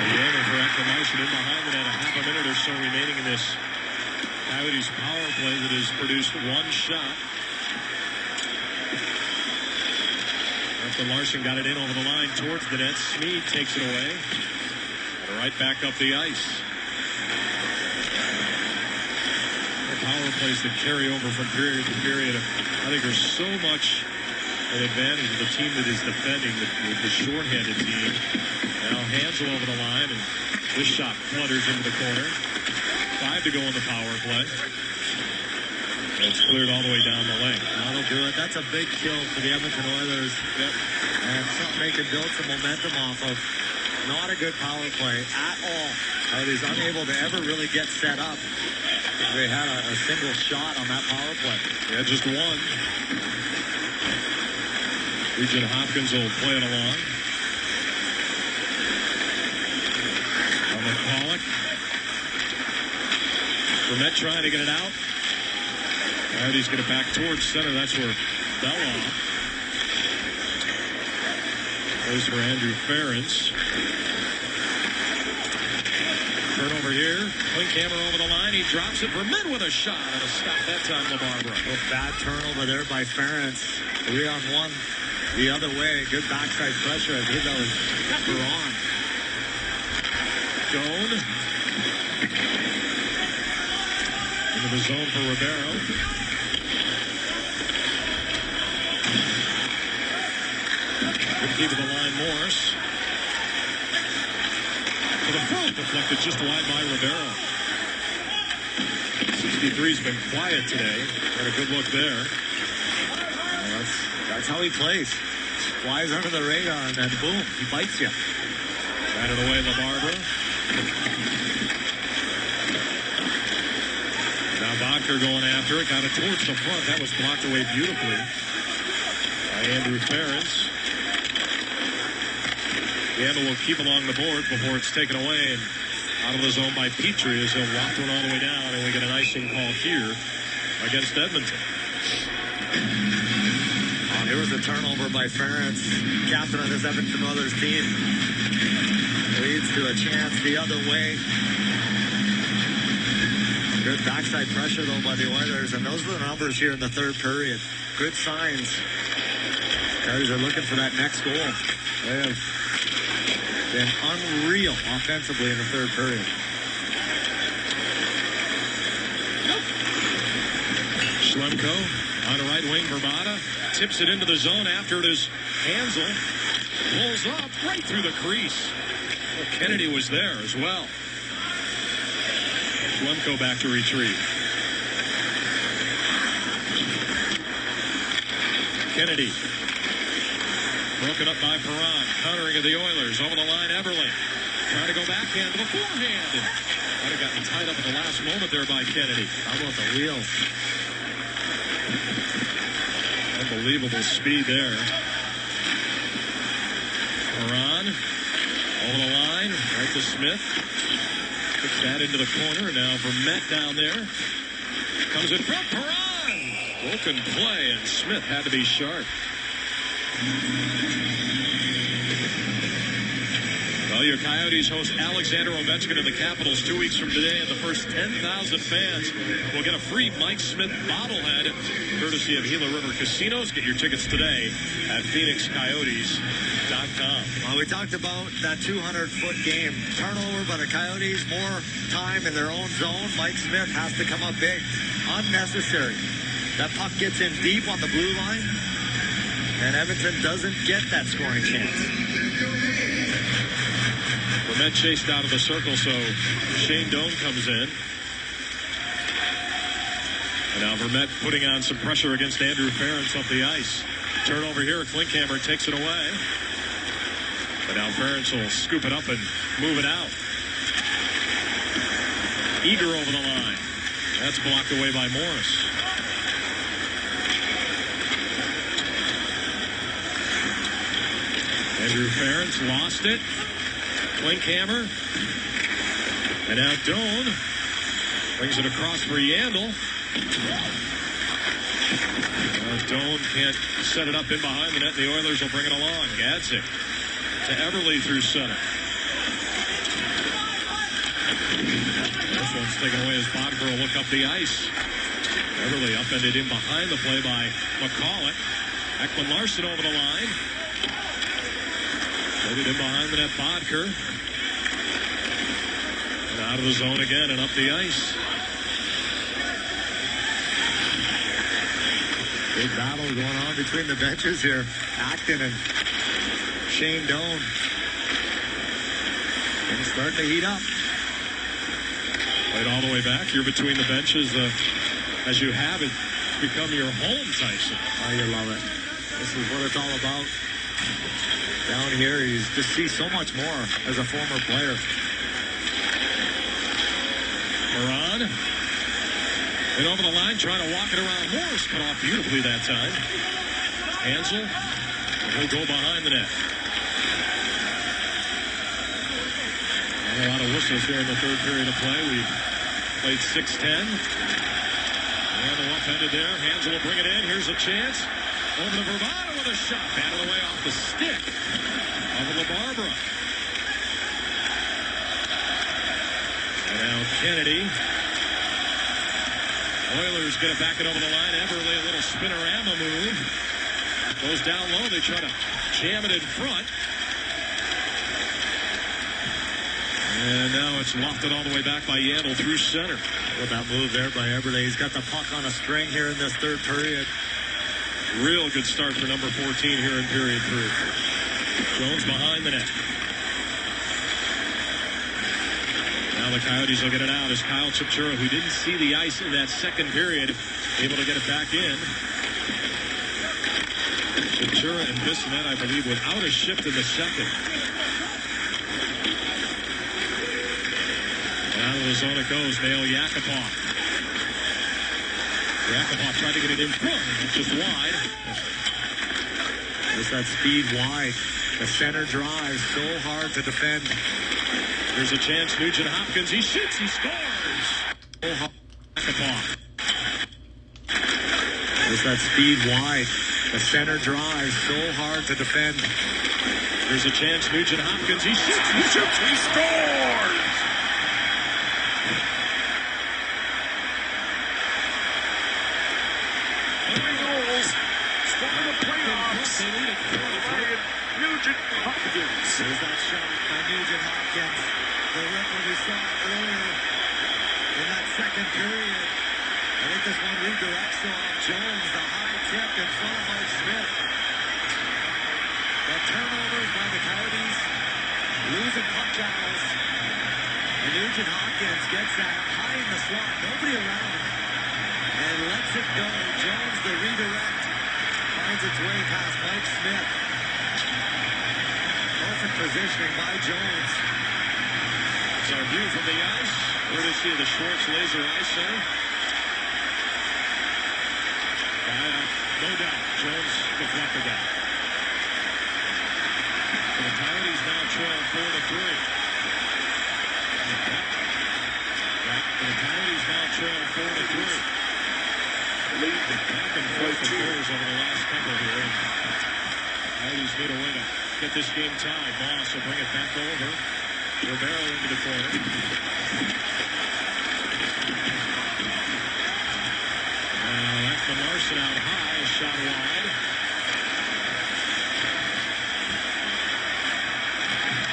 Again, for Ecman Larson in behind it at a half a minute or so remaining in this Coyotes power play that has produced one shot. Ecman Larson got it in over the line towards the net. Smead takes it away. And right back up the ice. The power plays that carry over from period to period. I think there's so much an advantage of the team that is defending, the shorthanded team. Now Hansel over the line, and this shot flutters into the corner. 5 to go on the power play. It's cleared all the way down the lane. That'll do it. That's a big kill for the Edmonton Oilers. Yep. And something they can build some momentum off of. Not a good power play at all. Coyotes unable to ever really get set up. They had a single shot on that power play. Yeah, just one. Regent Hopkins will play it along. McCulloch. Vermette trying to get it out. Coyotes get it back towards center. That's where Bella. Goes for Andrew Ferentz. Turnover here. Klinkhammer over the line. He drops it. Vermette with a shot. And a stop that time, LaBarbera. Well, bad turnover there by Ferentz. 3-on-1 the other way. Good backside pressure. I think that was Peran. Doan. Into the zone for Ribeiro. Good keep of the line, Morris. For the front, deflected just wide by Ribeiro. 63's been quiet today. Got a good look there. Well, that's how he plays. Flies under the radar, and then boom, he bites you. Batted away, LaBarbera. Now Vodker going after it. Got it towards the front. That was blocked away beautifully by Andrew Ferentz. Gamble will keep along the boards before it's taken away and out of the zone by Petrie as he'll walk one all the way down, and we get an icing call here against Edmonton. Here was a turnover by Ferentz, captain of this Edmonton Oilers team. Leads to a chance the other way. Good backside pressure, though, by the Oilers, and those are the numbers here in the third period. Good signs. Coyotes are looking for that next goal. They have been unreal offensively in the third period. Schlemko on the right wing, Vermata tips it into the zone. After it is Hansel. Pulls up right through the crease. Well, Kennedy was there as well. Schlemko back to retrieve. Kennedy. Broken up by Peran. Countering of the Oilers. Over the line, Everly. Trying to go backhand to the forehand. And might have gotten tied up at the last moment there by Kennedy. How about the wheels? Unbelievable speed there. Peran. Over the line. Right to Smith. Puts that into the corner. Now Vermette down there. Comes in front. Peran. Broken play, and Smith had to be sharp. Well, your Coyotes host Alexander Ovechkin and the Capitals 2 weeks from today, and the first 10,000 fans will get a free Mike Smith bobblehead courtesy of Gila River Casinos. Get your tickets today at PhoenixCoyotes.com. Well, we talked about that 200-foot game. Turnover by the Coyotes, more time in their own zone. Mike Smith has to come up big. Unnecessary. That puck gets in deep on the blue line, and Edmonton doesn't get that scoring chance. Vermette chased out of the circle, so Shane Doan comes in. And now Vermette putting on some pressure against Andrew Ferentz up the ice. Turnover here, Klinkhammer takes it away. But now Ferentz will scoop it up and move it out. Eager over the line. That's blocked away by Morris. Andrew Ferentz lost it. Klinkhammer. And now Doan brings it across for Yandel. Doan can't set it up in behind the net. The Oilers will bring it along. Gadzik to Everly through center. This one's taken away as Bodker will look up the ice. Everly upended in behind the play by McCulloch. Ecman Larson over the line. Played it in behind the net, Bodker. And out of the zone again and up the ice. Big battle going on between the benches here. Acton and Shane Doan. And starting to heat up. Played all the way back. You're between the benches. As you have it, become your home, Tyson. Oh, you love it. This is what it's all about. Down here, you just see so much more as a former player. Peran. And over the line, trying to walk it around. Morris cut off beautifully that time. Hansel will go behind the net. Not a lot of whistles here in the third period of play. We played 6-10. And the upended there. Hansel will bring it in. Here's a chance. Over to Bravado with a shot. Battle away off the stick of LaBarbera. And now Kennedy. Oilers going to back it over the line. Everly, a little spinorama move. Goes down low. They try to jam it in front. And now it's lofted all the way back by Yandel through center. With that move there by Everly. He's got the puck on a string here in this third period. Real good start for number 14 here in period 3. Jones behind the net. Now the Coyotes will get it out as Kyle Chipchura, who didn't see the ice in that second period, able to get it back in. Chipchura and Bissonnette, I believe, without a shift in the second. And out of the zone it goes. Nail Yakupov. Yakupov tried to get it in front. It's just wide. Just that speed wide. The center drive so hard to defend. There's a chance. Nugent Hopkins. He shoots. He scores. Yakupov. Just that speed wide. The center drive so hard to defend. There's a chance. Nugent Hopkins. He shoots. He shoots. He scores. Nugent Hopkins. There's that shot by Nugent Hopkins. The ripple we saw earlier in that second period. I think this one redirects off Jones. The high tip in front of Mike Smith. The turnovers by the Coyotes. Losing puck battles. And Nugent Hopkins gets that high in the slot. Nobody around him. And lets it go. Jones, the redirect, finds its way past Mike Smith. Perfect positioning by Jones. It's our view from the ice. Courtesy of the Schwartz Laser Ice Center. No doubt, Jones deflected that. So the Coyotes now trail 4-3. The Coyotes now trail 4-3. Back and forth the goals over the last couple here. Coyotes need a way to get this game tied. Moss will bring it back over. Rivera into the corner. Now Ecman Larson out high, a shot wide.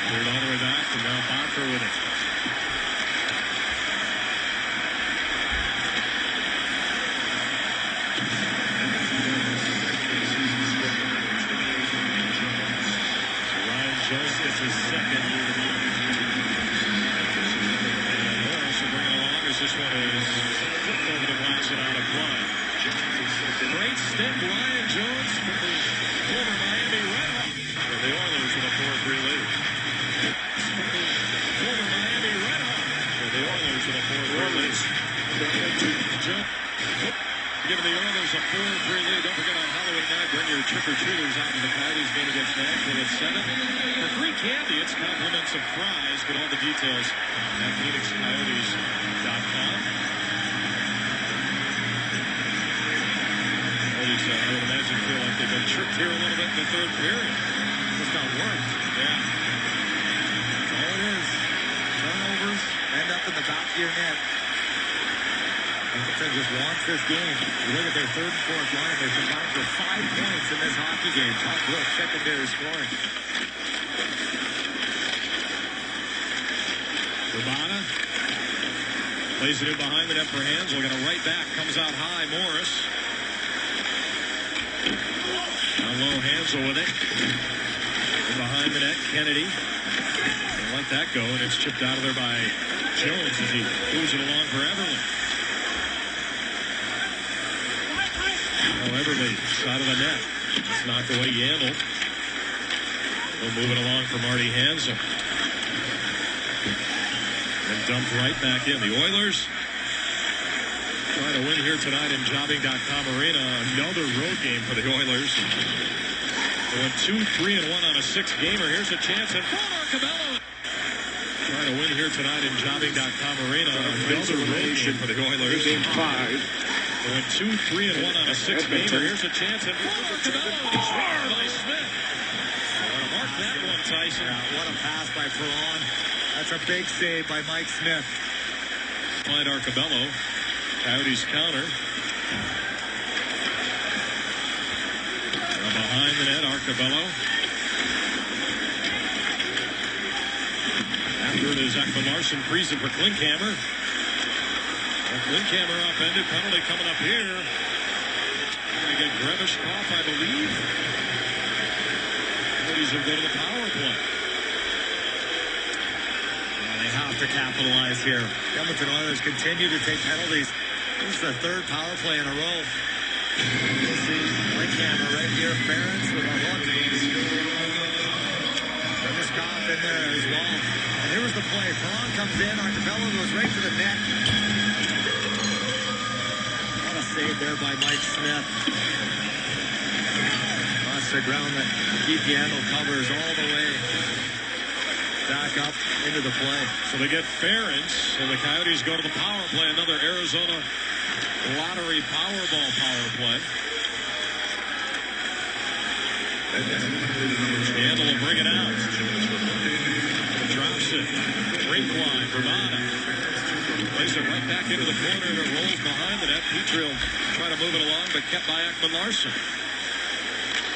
Cleared all the way back, and now Bonfer with it. Jones gets his second. And Morris will bring it along as this one is flipped over the glass and out of play. Great stick, Ryan Jones from the former Miami Redhawks. For the Oilers with a 4-3 lead. From the former Miami Redhawks. For the Oilers with a 4-3 lead. Jones giving the Oilers a 4-3 lead. Don't forget on Halloween night, bring your trick-or-treaters out to the Coyotes game against Nashville at 7. For free candy, it's compliments of fries. Get all the details at PhoenixCoyotes.com. Coyotes, I would imagine, feel like they've been tricked here a little bit in the third period. Just got worked. Yeah. That's all it is. Turnovers end up in the back of your net. Edmonton just wants this game. You look at their third and fourth line. They're combined for 5 points in this hockey game. Top look, secondary scoring. Urbana plays it in behind the net for Hansel. Got a right back. Comes out high. Morris. Down low. Hansel with it. In behind the net. Kennedy. They let that go, and it's chipped out of there by Jones as he moves it along for Everly. Everly, side of the net. Just knocked away Yandel. They'll move it along for Marty Hansel. And dumped right back in. The Oilers trying to win here tonight in Jobbing.com Arena. Another road game for the Oilers. They went 2-3-1 on a 6-gamer. Here's a chance in front. Arcabello trying to win here tonight in Jobbing.com Arena. Another road game for the Oilers. Game 5. Going 2-3-1 on a 6-gamer. Here's a chance at Arcabello. By Smith. Want to mark that one, Tyson. Yeah, what a pass by Peran. That's a big save by Mike Smith. Find Arcabello. Coyotes counter. From behind the net, Arcabello. After it is Ecman Larson freezing for Klinkhammer. Klinkhammer upended. Penalty coming up here. Going to get Grebishkov, I believe. Coyotes will go to the power play. Well, they have to capitalize here. The Edmonton Oilers continue to take penalties. This is the third power play in a row. We'll see Klinkhammer right here. Ferentz with a hook. Grebishkov in there as well. And here was the play. Peran comes in. Arcabello goes right to the net. What a save there by Mike Smith. Across the ground that Keith Yandel covers all the way back up into the play. So they get Ferentz, and the Coyotes go to the power play. Another Arizona lottery Powerball power play. Yandel will bring it out. Drops it. Rink line, Bravada. Plays it right back into the corner, and it rolls behind the net. Petrie will try to move it along, but kept by Ecman Larson.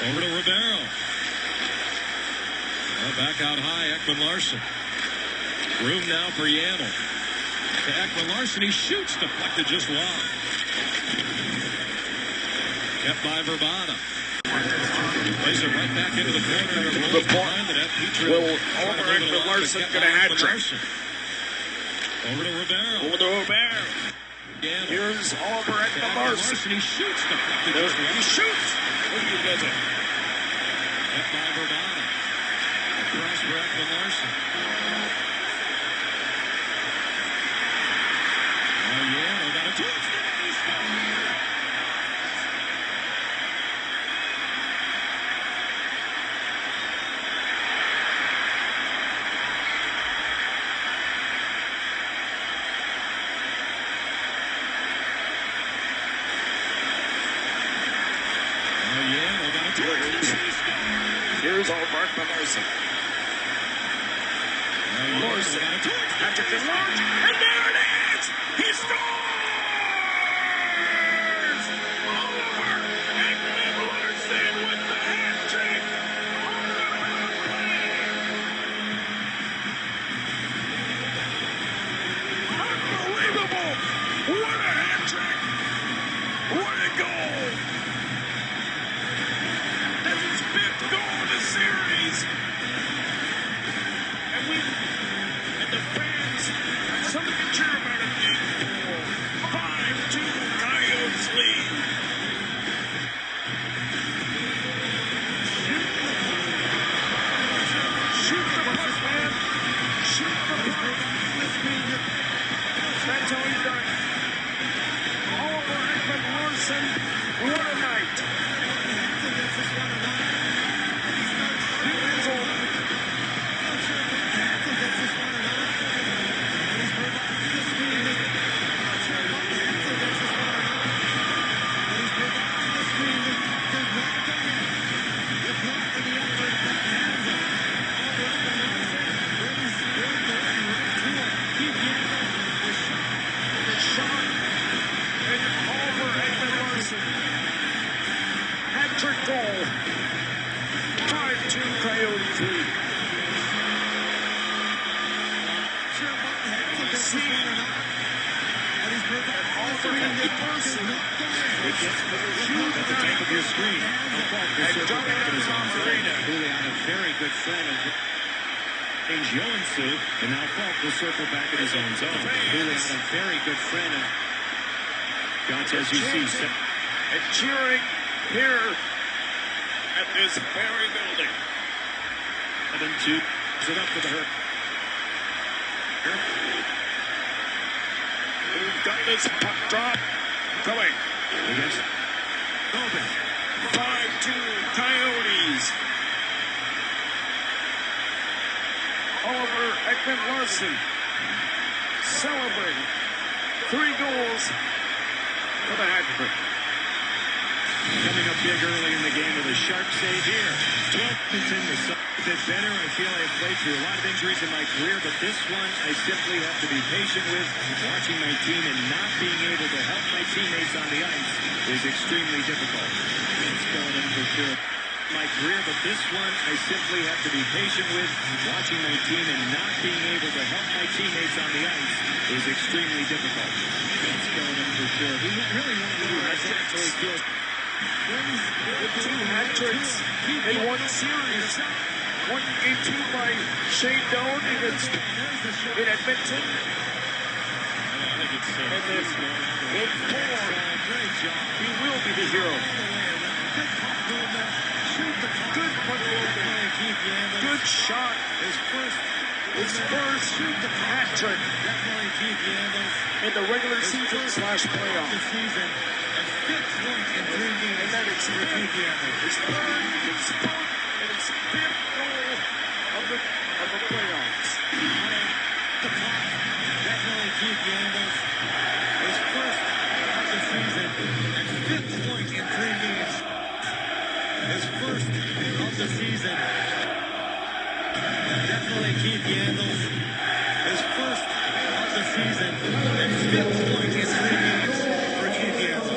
Over to Ribeiro. Back out high, Ecman Larson. Room now for Yandel. To Ecman Larson, he shoots, deflected just wide. Kept by Bravada. Plays it right back into the corner, and it rolls behind the net. Petrie will Ecman Larson get a hat trick. Over to Ribeiro. Here's Oliver Ecman Larson. He shoots. He shoots. What do you get it? Kept by Bravada. Across for Ecman Larson. Yandel got a touchdown. Here's Oliver Ecman Larson. Larson. Patrick is large. And there it is! He scores! Oliver Ecman Larson with the hat trick on the play. Unbelievable! What a hat trick! What a goal! That's his fifth goal in the series. And the fans have something to cheer about in game 4. 5-2 Coyotes lead. Shoot the puck, man. Shoot the puck. That's how he's done. Oliver Ecman Larson, what a night. Hat-trick goal. 5-2 Coyotes lead. At the top of your screen. Julian, a very good friend of James Joensu, and now Falk will circle back in his own zone. Julian, a very good friend of John's, as you see. And cheering here at this very building. 7-2. It up to the hurt. Dinah's puck drop going. Against Goldman. 5-2 Coyotes. Oliver Ecman Larson celebrating 3 goals for the hat trick. Coming up big early in the game with a sharp save here. 12 in the side. A bit better. I feel I've played through a lot of injuries in my career, but this one I simply have to be patient with. Watching my team and not being able to help my teammates on the ice is extremely difficult. It's going in for sure. My career, but this one I simply have to be patient with. Watching my team and not being able to help my teammates on the ice is extremely difficult. It's going in for sure. He really won't know exactly feels. Two hat tricks in one series. One game two by Shane Doan in Edmonton. And then in four, he will be the hero. Good puck movement. Good shot. His first hat trick in the regular season / playoff. And then it's his third, his fourth, and his fifth goal of the playoffs. The puck, definitely Keith Yandle's his first of the season and fifth point in 3 games. His first of the season. Definitely Keith Yandle's his first of the season and fifth point in 3 games for Keith Yandle.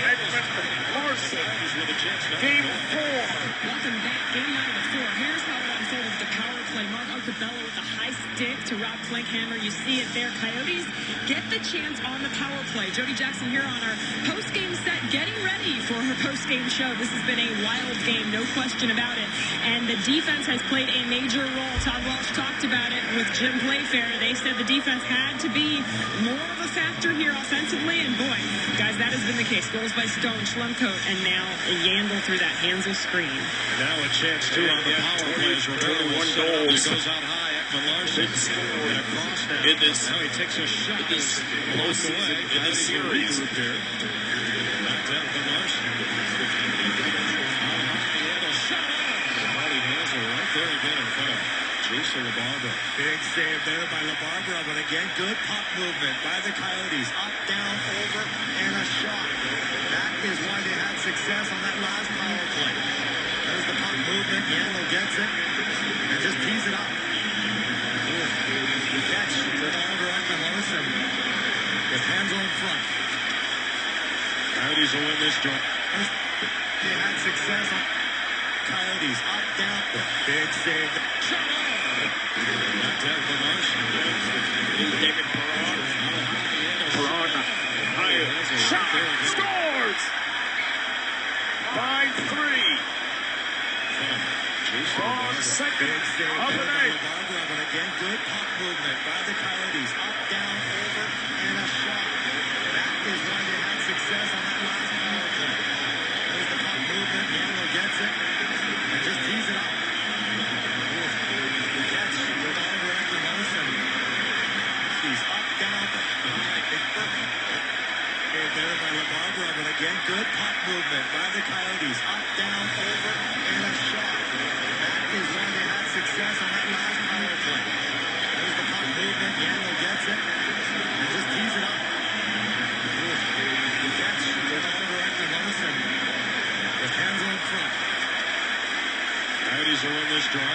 Ecman Larson. Game 4. Welcome back. Game 9 of 4. Here's how it unfolded. The power play. Mark Otabella with a high stick to Rob Klinkhammer. You see it there. Coyotes get the chance on the power play. Jody Jackson here on our post-game set, getting ready for her post-game show. This has been a wild game, no question about it. And the defense has played a major role. Todd Walsh talked about it with Jim Playfair. They said the defense had to be more of a factor here offensively. And boy, guys, that has been the case. Goals by Stone, Schlemkow, and now Yandle through that Hansel screen. Now a chance too on the power play. 21 goals. Goes out high. Ecman Larson and across now. Now he takes a shot. This postseason, in this series. Back to Ecman Larson. Shot on. Body Hansel right there again in front of Jason LaBarbera. Big save there by LaBarbera, but again, good puck movement by the Coyotes. Up, down, over, and a shot. That is why they had success on that last power play. There's the puck movement. Yandle gets it and just tees it up. Catch for Oliver Ecman Larson with Hansel in front. Coyotes will win this draw. They had success on Coyotes. Up, down, big save. Shot on. Back to Ecman Larson. David Peran. Peran. Shot. Scores. 5-3. Peran second of the night. But again, good puck movement by the Coyotes. Up, down, over, and a shot. That is why they had success on that last power play. There's the puck movement. Yandle gets it and just tees it up. Catch with Oliver Ecman Larson. He's up, down, there by LaBarbera, but again, good puck movement by the Coyotes. Up, down, over, and a shot. That is why they had success on that last power play. There's the puck movement. Yandle gets it and just tees it up. Catch with Oliver Ecman Larson with Hansel in front. Coyotes will win this draw.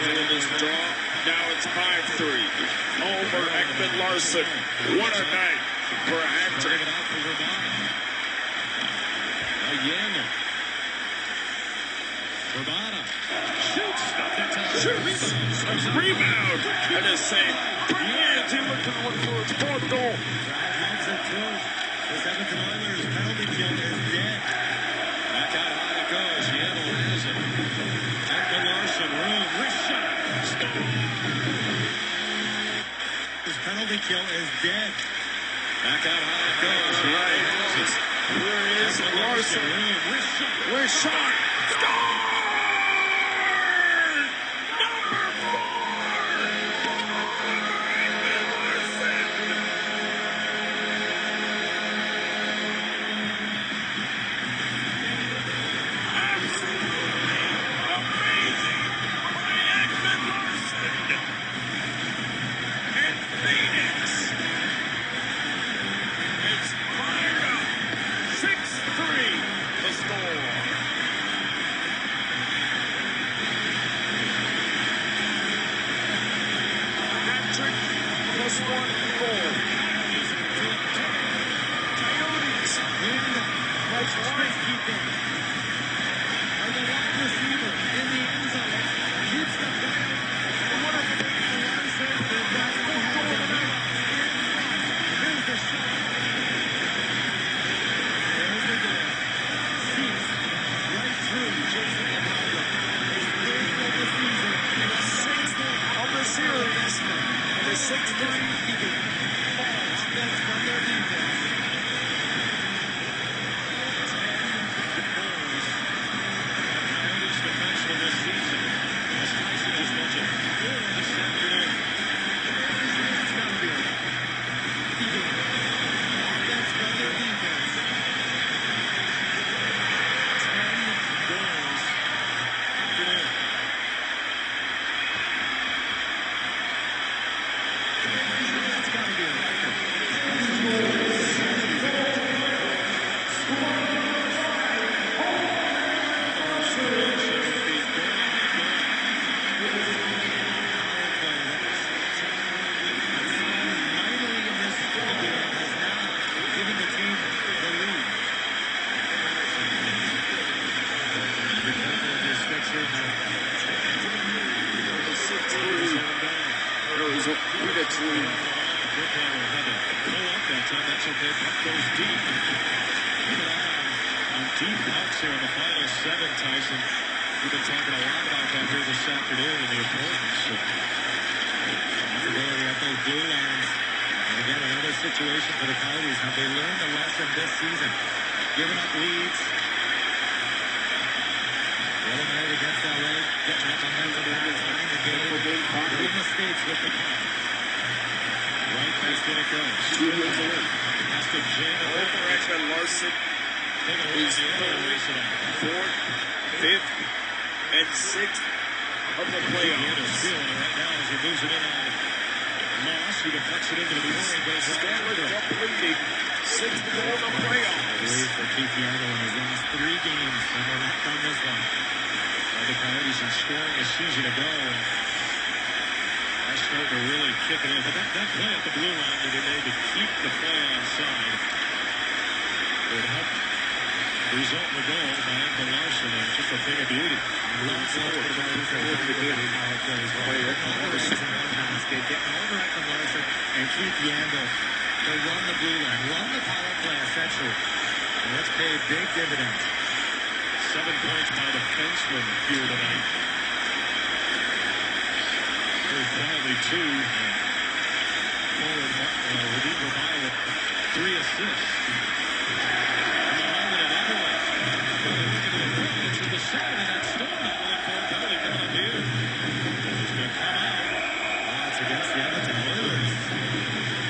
Win this draw. Now it's 5-3 over Ecman Larson. What a night for a hat trick. It out for Verbata. Yandle. Verbata shoots. Rebound. And a save. Bernier looking for his fourth goal. Brad Hansen too. This Edmonton Oilers penalty kill is dead. Back out high it goes. Yandel has it. Ecman Larson, room, wrist shot. Score! This penalty kill is dead. Back out high it goes. Yandel has it. Where is Larson? Room, wrist shot. Wrist shot. Score! Phenix. It's fired up. 6-3 the score. Patrick plus 1 goal. Coyotes win by 20. Keeping. And the wide receiver in the end zone keeps the play. What a Larson. That's the goal of the night. Here's the shot. There's the goal. Seats right through Jason Ronaldo. His third of the season. And the sixth Of the series. And the 6-3 keeping. Offense from their defense. Coyotes defenseman this season. As Tyson just mentioned, this afternoon. Keeping. Offense from their defense. 10 goals. Afternoon. That's got to be a record. Finally in this game has now given the team the lead. Be careful of your sticks here, Mike. There was a Phoenix lead. That's okay. Puck goes deep. Keep an eye on deep pucks here in the final 7, Tyson. We've been talking a lot about that here this afternoon and the importance of Possibility at those blue lines. And again, another situation for the Coyotes. Have they learned the lesson this season? Giving up leads. The other night against LA, getting that momentum back, tying the game. Little mistakes with the puck. right back in it goes. Has to jam it Over Ecman Larson. He's fourth, fifth, and sixth of the playoffs. Feeling it right now as he moves it in on Moss, who deflects it into the corner and goes Stanley Cup leading, sixth goal in the playoffs. For Keith Yandel in his last 3 games, and we're not done this one. The Coyotes in scoring a season ago. Are starting to really kick it in. But that play at the blue line that they made to keep the play onside would help result in the goal by Ecman Larson. And just a thing of beauty. Getting over Ecman Larson and Keith Yandel to run the blue line, run the power play essentially. And that's paid big dividends. 7 points by the defenseman here tonight. Very quietly, 2. Forward, Radim Rabai with 3 assists. And the line and another one. It's to the second, and that's still not really for a penalty coming up here. He's going to come out. It's against the Edmonton Oilers.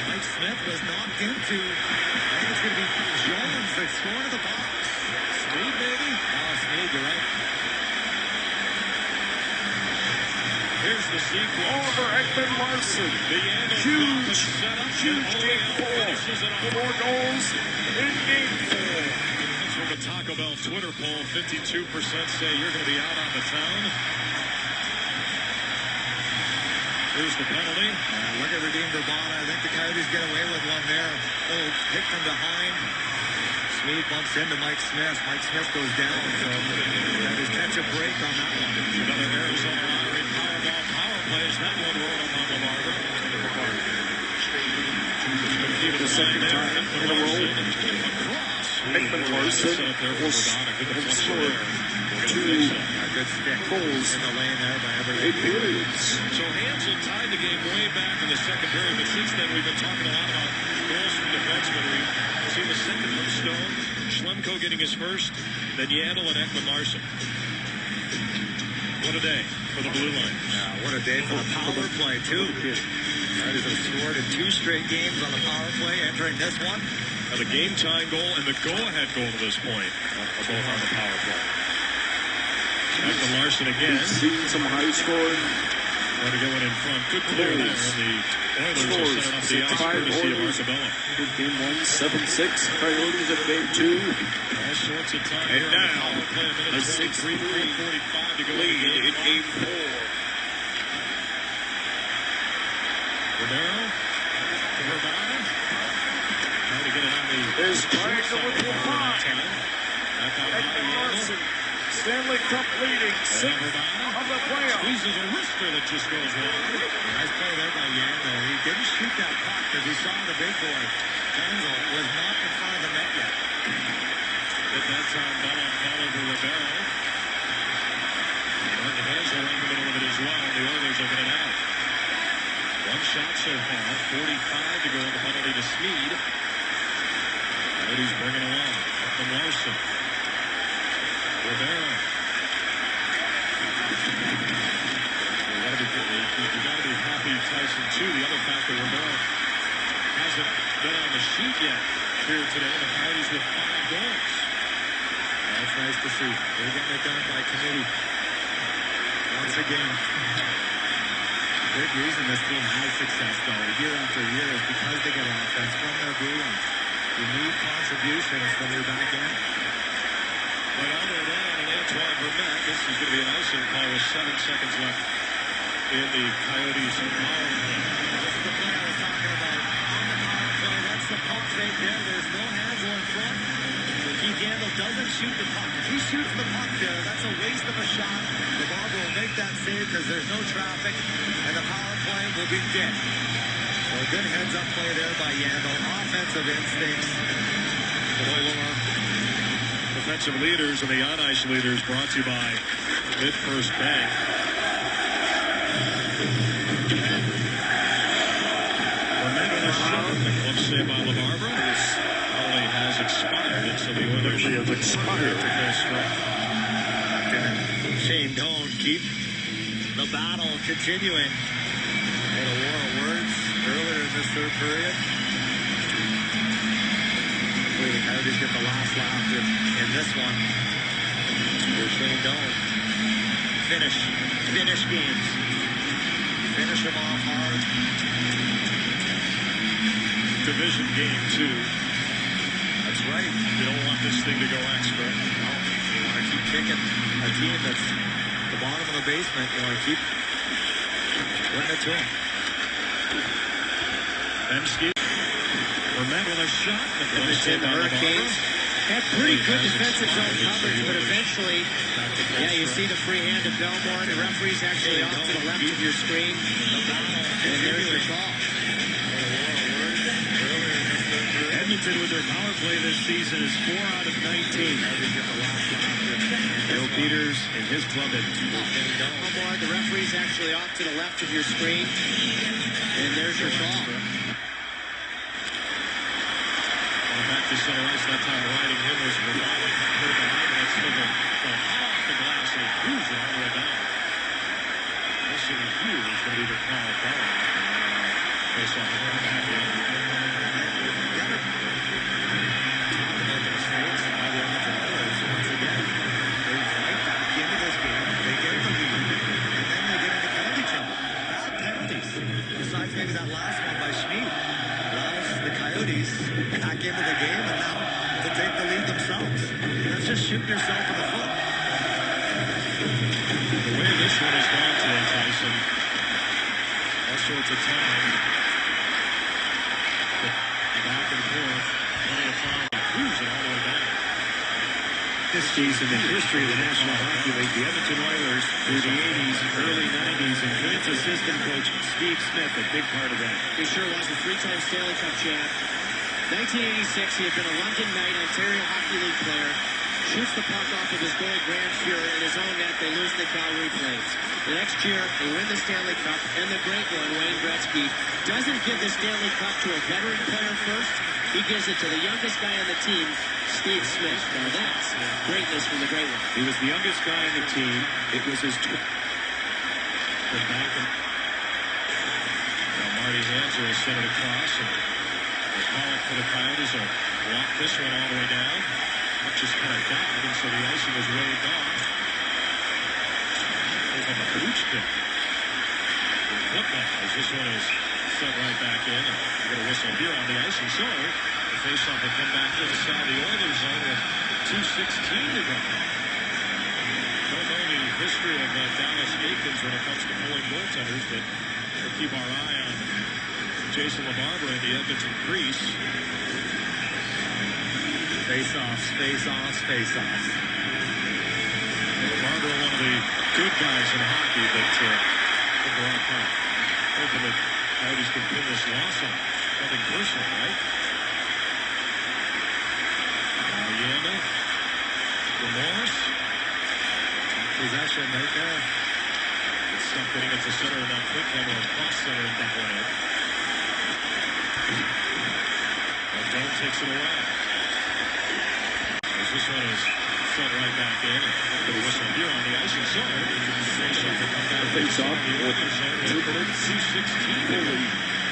Mike Smith was knocked into. I think it's going to be Jones that scored to the box. Sneed, maybe? Oh, Sneed, you're right. Here's the sequence. Over Ecman Larson. Huge game 4. 4 goals in game 4. From the Taco Bell Twitter poll, 52% say you're going to be out on the town. Here's the penalty. Look at Radim Rabai. I think the Coyotes get away with one there. Oh, hit from behind. Sneed bumps into Mike Smith. Mike Smith goes down. So that is catch a break on that one. Another Arizona lottery Powerball power plays that one rolling on the Barbara. The second time in a row. Ecman Larson will score 2 Good stick. goals In the lane there by in Apr.22. periods. So Hansel tied the game way back in the second period, but since then we've been talking a lot about goals from defensemen. We've seen the second from Stone, Schlemko getting his first, then Yandel and Ecman Larson. What a day for the blue line. Yeah, what a day for the power play, too. Coyotes have scored in 2 straight games on the power play, entering this one. Now the game-tying goal and the go-ahead goal to this point are both on the power play. Ecman Larson again. We've seen some high scoring. Trying to get one in front. Good clear there. And the Oilers will set it up the ice courtesy of Arcabella. Game 1, 7-6. Coyotes in game 2. All sorts of time. And here now, on the power play. A minute a 6-3 3:45 to go lead in game 4. Romero. To Urbana. Trying to get it on the... There's triangle with Lamont. Back out Ecman high. Larson, Stanley Cup leading, 6th of the playoffs. Squeezes a wrister that just goes wide. Nice play there by Yandel. He didn't shoot that puck because he saw the big boy. Yandel was not in front of the net yet. But that time, Bella fell over Romero. Martin Hansel right in the middle of it as well. The Oilers will get it out. 1 shot so far. 45 to go on the penalty to Smead. Coyotes bring it along. From Larson. Romero. You got to be happy, Tyson, too. The other fact that Romero hasn't been on the sheet yet here today. The Coyotes with 5 goals. That's nice to see. They're getting it done by committee. Once again. Big reason this team has success, though, year after year, is because they get offense from their blue line. You need contributions from your back end. But on their line, and Antoine Vermette. This is going to be an icing call with 7 seconds left in the Coyotes' power play. That's the play I was talking about. On the power play, that's the puck right there. There's no Hansel in front. Keith Yandel doesn't shoot the puck. If he shoots the puck there, that's a waste of a shot. The Barber will make that save because there's no traffic, and the power play will be dead. So a good heads-up play there by Yandel. Offensive instincts. Defensive leaders and the on-ice leaders brought to you by Mid-First Bank. Remember the shot. The club save by LaBarbera. This penalty has expired, and so the Oilers have expired to their strike. Shane Doan keep the battle continuing. Made a war of words earlier in this third period. Hopefully the Coyotes get the last laugh in this one. Here's Shane Doan. Finish games. Finish them off hard. Division game 2. That's right. You don't want this thing to go extra. No, you want to keep kicking a team that's at the bottom of the basement. You want to keep putting it to them. Bemsky. Vermette with a shot. Edmonton Hurricanes had pretty good defensive zone coverage, but eventually, you see the free hand of Belmore. The referee's actually off to the left of your screen. And there's your call. Edmonton with their power play this season is 4 out of 19. Bill Peters and his club at Belmore, the referee's actually off to the left of your screen. And there's your call. Back to center ice, that time riding him was Romano. Pulled behind, and it's still the off the glass, and he moves it all the way down. This is huge. It's going to be the call. Bella. Face off the back end. Once again, they fight back into this game. They get the lead, and then they get into penalty trouble. Bad penalties. Besides maybe that last one by Smead. Allows the Coyotes back into the game and now to take the lead themselves. That's just shooting yourself in the foot. The way this one has gone today, Tyson, all sorts of time. Back and forth. Plenty of time. Moves it all the way down. this season in history of the National Hockey League. The Edmonton Oilers through the 80s, early 90s, and Flint's assistant coach Steve Smith, a big part of that. He sure was a 3-time Stanley Cup champ. 1986, he had been a London Knight Ontario Hockey League player. Shoots the puck off of his goalie, Grant Fuhrer, in his own net. They lose the Calgary Flames. The next year, they win the Stanley Cup, and the great one, Wayne Gretzky, doesn't give the Stanley Cup to a veteran player first. He gives it to the youngest guy on the team, Steve Smith. Now that's greatness from the great one. He was the youngest guy on the team. It was his... Now Marty Hanser will send it across, and the call up for the Coyotes will walk this one all the way down. Just kind of died, and so the icing was waved off. There's like a hooch kick. As this one is sent right back in. And we get a whistle here on the icing. So the faceoff will come back inside the Oilers zone with 2:16 to go. Don't know the history of Dallas Eakins when it comes to pulling goaltenders, but we'll keep our eye on Jason LaBarbera and the Edmonton crease. Face-offs, face-offs, face-offs. LaBarbera, one of the good guys in hockey, but we're all kind of hoping that Coyotes can pin this loss on nothing personal, right? Yanda, remorse, Possession right there. it's stuff getting into center of that quick hammer across center and that one in. And Doan takes it away. As this one is sent right back in. And the whistle here on the icing zone. Face off with 2:16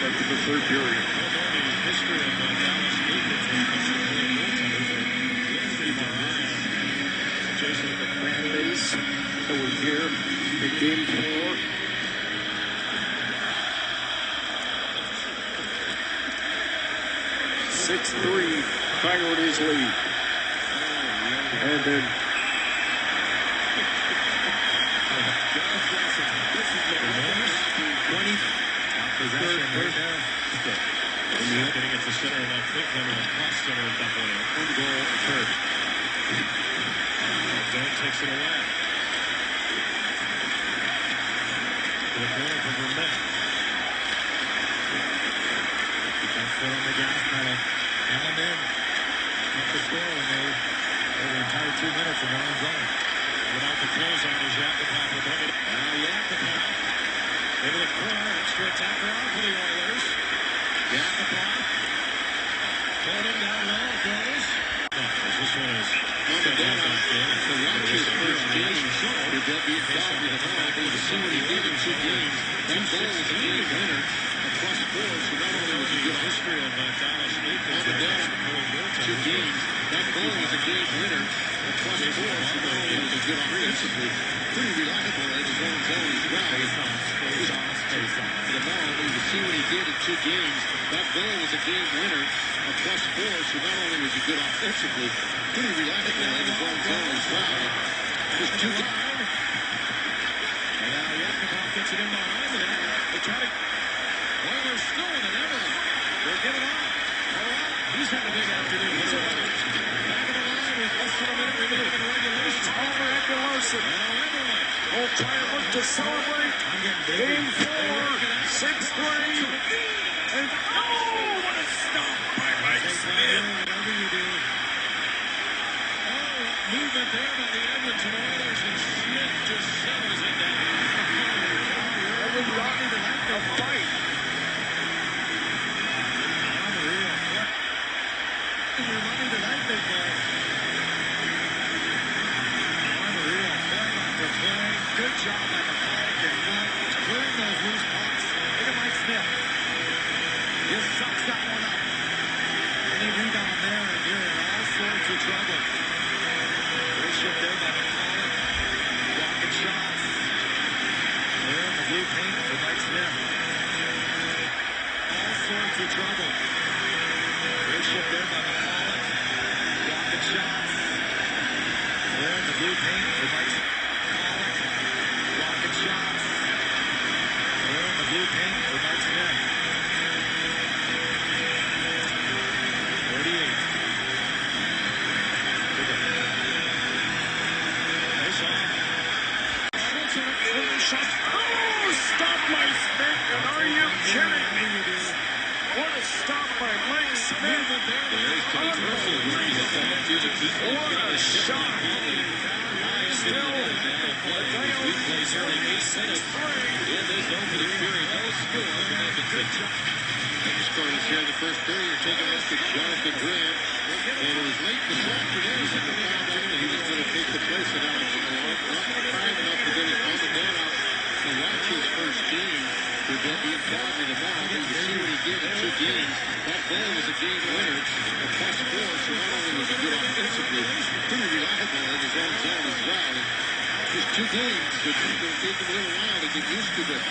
left in the third period. I don't know the history of Dallas Eakins when it comes to pulling goaltenders, but we'll keep our eye on Jason. The fan base that was here in game 4. (6-3) Coyotes lead. And then Possession right there. Getting it to center of that quick hammer across center and that one in. one goal occurred. Doan takes it away. To the corner for Vermette. Keep that foot on the gas pedal. Hang them in. Not to score when they the entire 2 minutes in their own zone. Without the closeout is Yakupov will bring it. Now Yakupov into the corner. Extra attack around for the Oilers. Yakupov floating down low. It goes. As this one is sent right back in. The Rockies' first game with that being Calgary, the Coyotes to see what he did in 2 games. That goal was a game winner. A +4, so not only was he good history of Dallas Eakins on the down 2 games, that goal was a game winner. A +4, so not only was he good offensively, pretty reliable in his own zone as well. Face-offs. The ball, to see what he did in 2 games, that goal was a game winner. A +4, so not only was he good offensively, pretty reliable in his own zone as well. Just 2 games. And now Yakupov gets it in behind the net. They try to... Oilers still in it, everyone. They're giving up. All right. He's had a big afternoon for the Oilers. Back of the line with less than a minute remaining in regulation. Over Ecman Larson. Now everyone. We'll try and look to celebrate. Game 4, 6-3. And what a stop by Mike Smith. Whatever you do. Oh, movement there by the Edmonton Oilers, and Smith just settles it down. That was not even a fight. Unreal. Your money tonight, big boy. Unreal. Play after play. Good job by the Pollock and Mike. Clearing those loose pucks. Look at Mike Smith. Just sucks that one up. Any rebound there, and you're in all sorts of trouble. Great shift there by the Pollock. Blocking shots. There in the blue paint for Mike Smith. All sorts of trouble. Great shift there by the Pollock. Blocking shots. There in the blue paint for Mike Pollock. Blocking shots. There in the blue paint for Mike Smith. 48. Face off. Oh, stop by Smith. And are you kidding me? What a stop by Mike Smith. reversal where he hit the head to the keep. What a shot. Still, We play nearly 8 minutes in this opening period. No score from Edmonton. The scorers here in the first period taking a look at Jonathan Graham. And it was late this afternoon that the found out that he was going to take the place of Alex Malone. Not time enough to get his helmet down out to watch his first game. With that being down to the mound, you can see what he did in 2 games. That goal was a game winner, a +4, so not only was he good offensively, pretty reliable in his own zone as well. And just 2 games, but it's going to take him a little while to get used to this.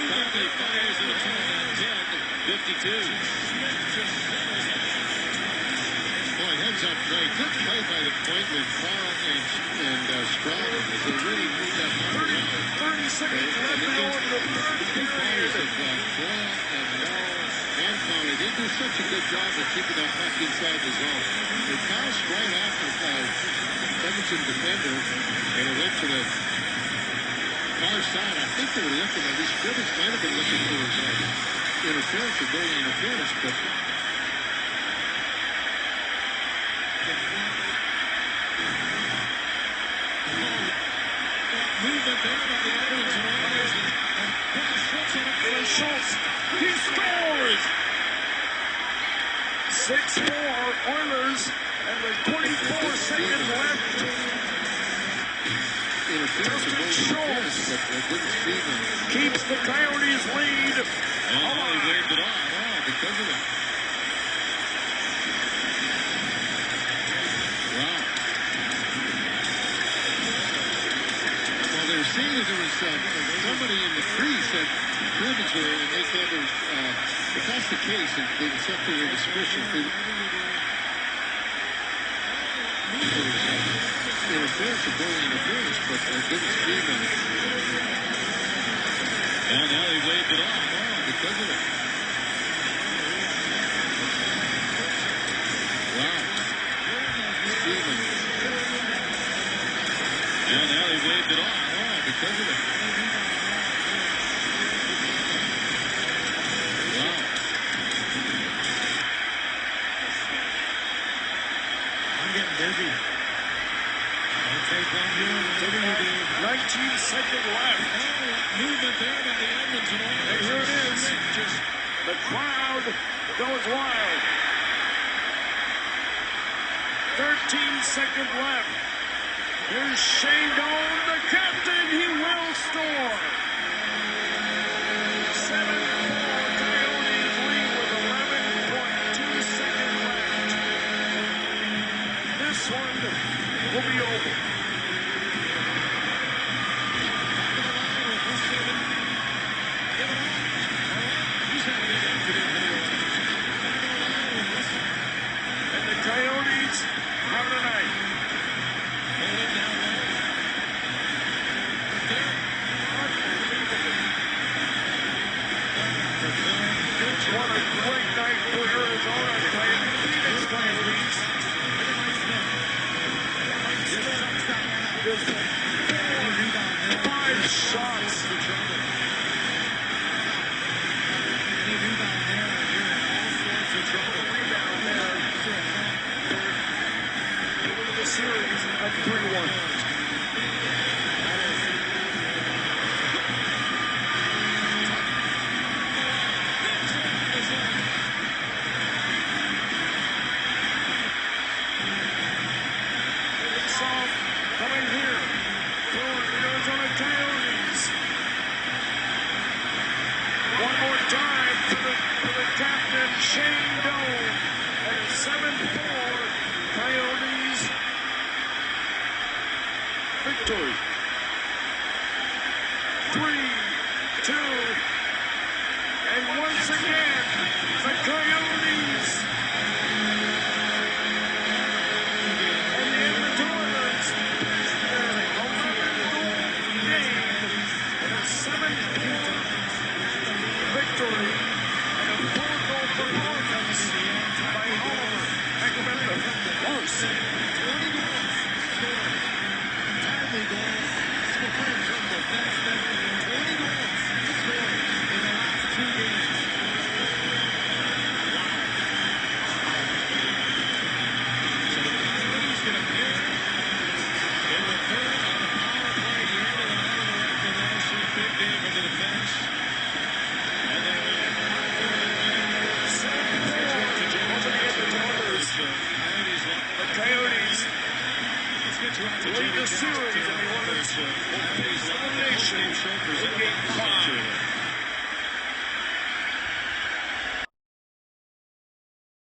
Conley fires in the 10-52. Boy, heads-up play. Good play by the point with Carl and Strawman as they really moved that ball around. 30 seconds left to go in the third period. Of Boyle and Noel and Conley, they do such a good job of keeping that puck inside the zone. They bounced right off of Edmonton defender, and it went to the far side. I think they were looking, at least Phenix might have been looking for interference or goalie interference, but movement there by the Edmonton Oilers. Schultz, he scores! 6-4 Oilers, and with 24 seconds left. Justin Schultz keeps the Coyotes lead. Oh, he waved it off. Oh, because of that. Wow. Well, they were saying that there was somebody in the crease that Rubens were, and they said there was, if that's the case, they accepted their suspicion. Interference or goal interference, but didn't scream at it. And now he waved it off. Oh, because of it. Wow. Screaming. And now he waved it off. Oh, because of it. Wow. I'm getting dizzy. 19 seconds left. Movement there by the Edmonton Oilers. And here it is. The crowd goes wild. 13 seconds left. Here's Shane Doan, the captain. He will score. 7-4 Coyotes lead with 11.2 seconds left. This one will be over. And the Coyotes have the night. What a great night for Arizona. Phoenix Coyotes. Just 5 shots. The series at 3-1. Coming here for the Arizona Coyotes. One more time for the captain, Shane Doan. And a 7-4 Coyotes victory. 3-2. And once again, the Coyotes and the Edmonton Oilers their 11th game and a 7-4 victory and a 4-goal performance by Oliver Ecman Larson. feeding into the Phenix. And they lead it. The Coyotes lead the series, and they won this elimination.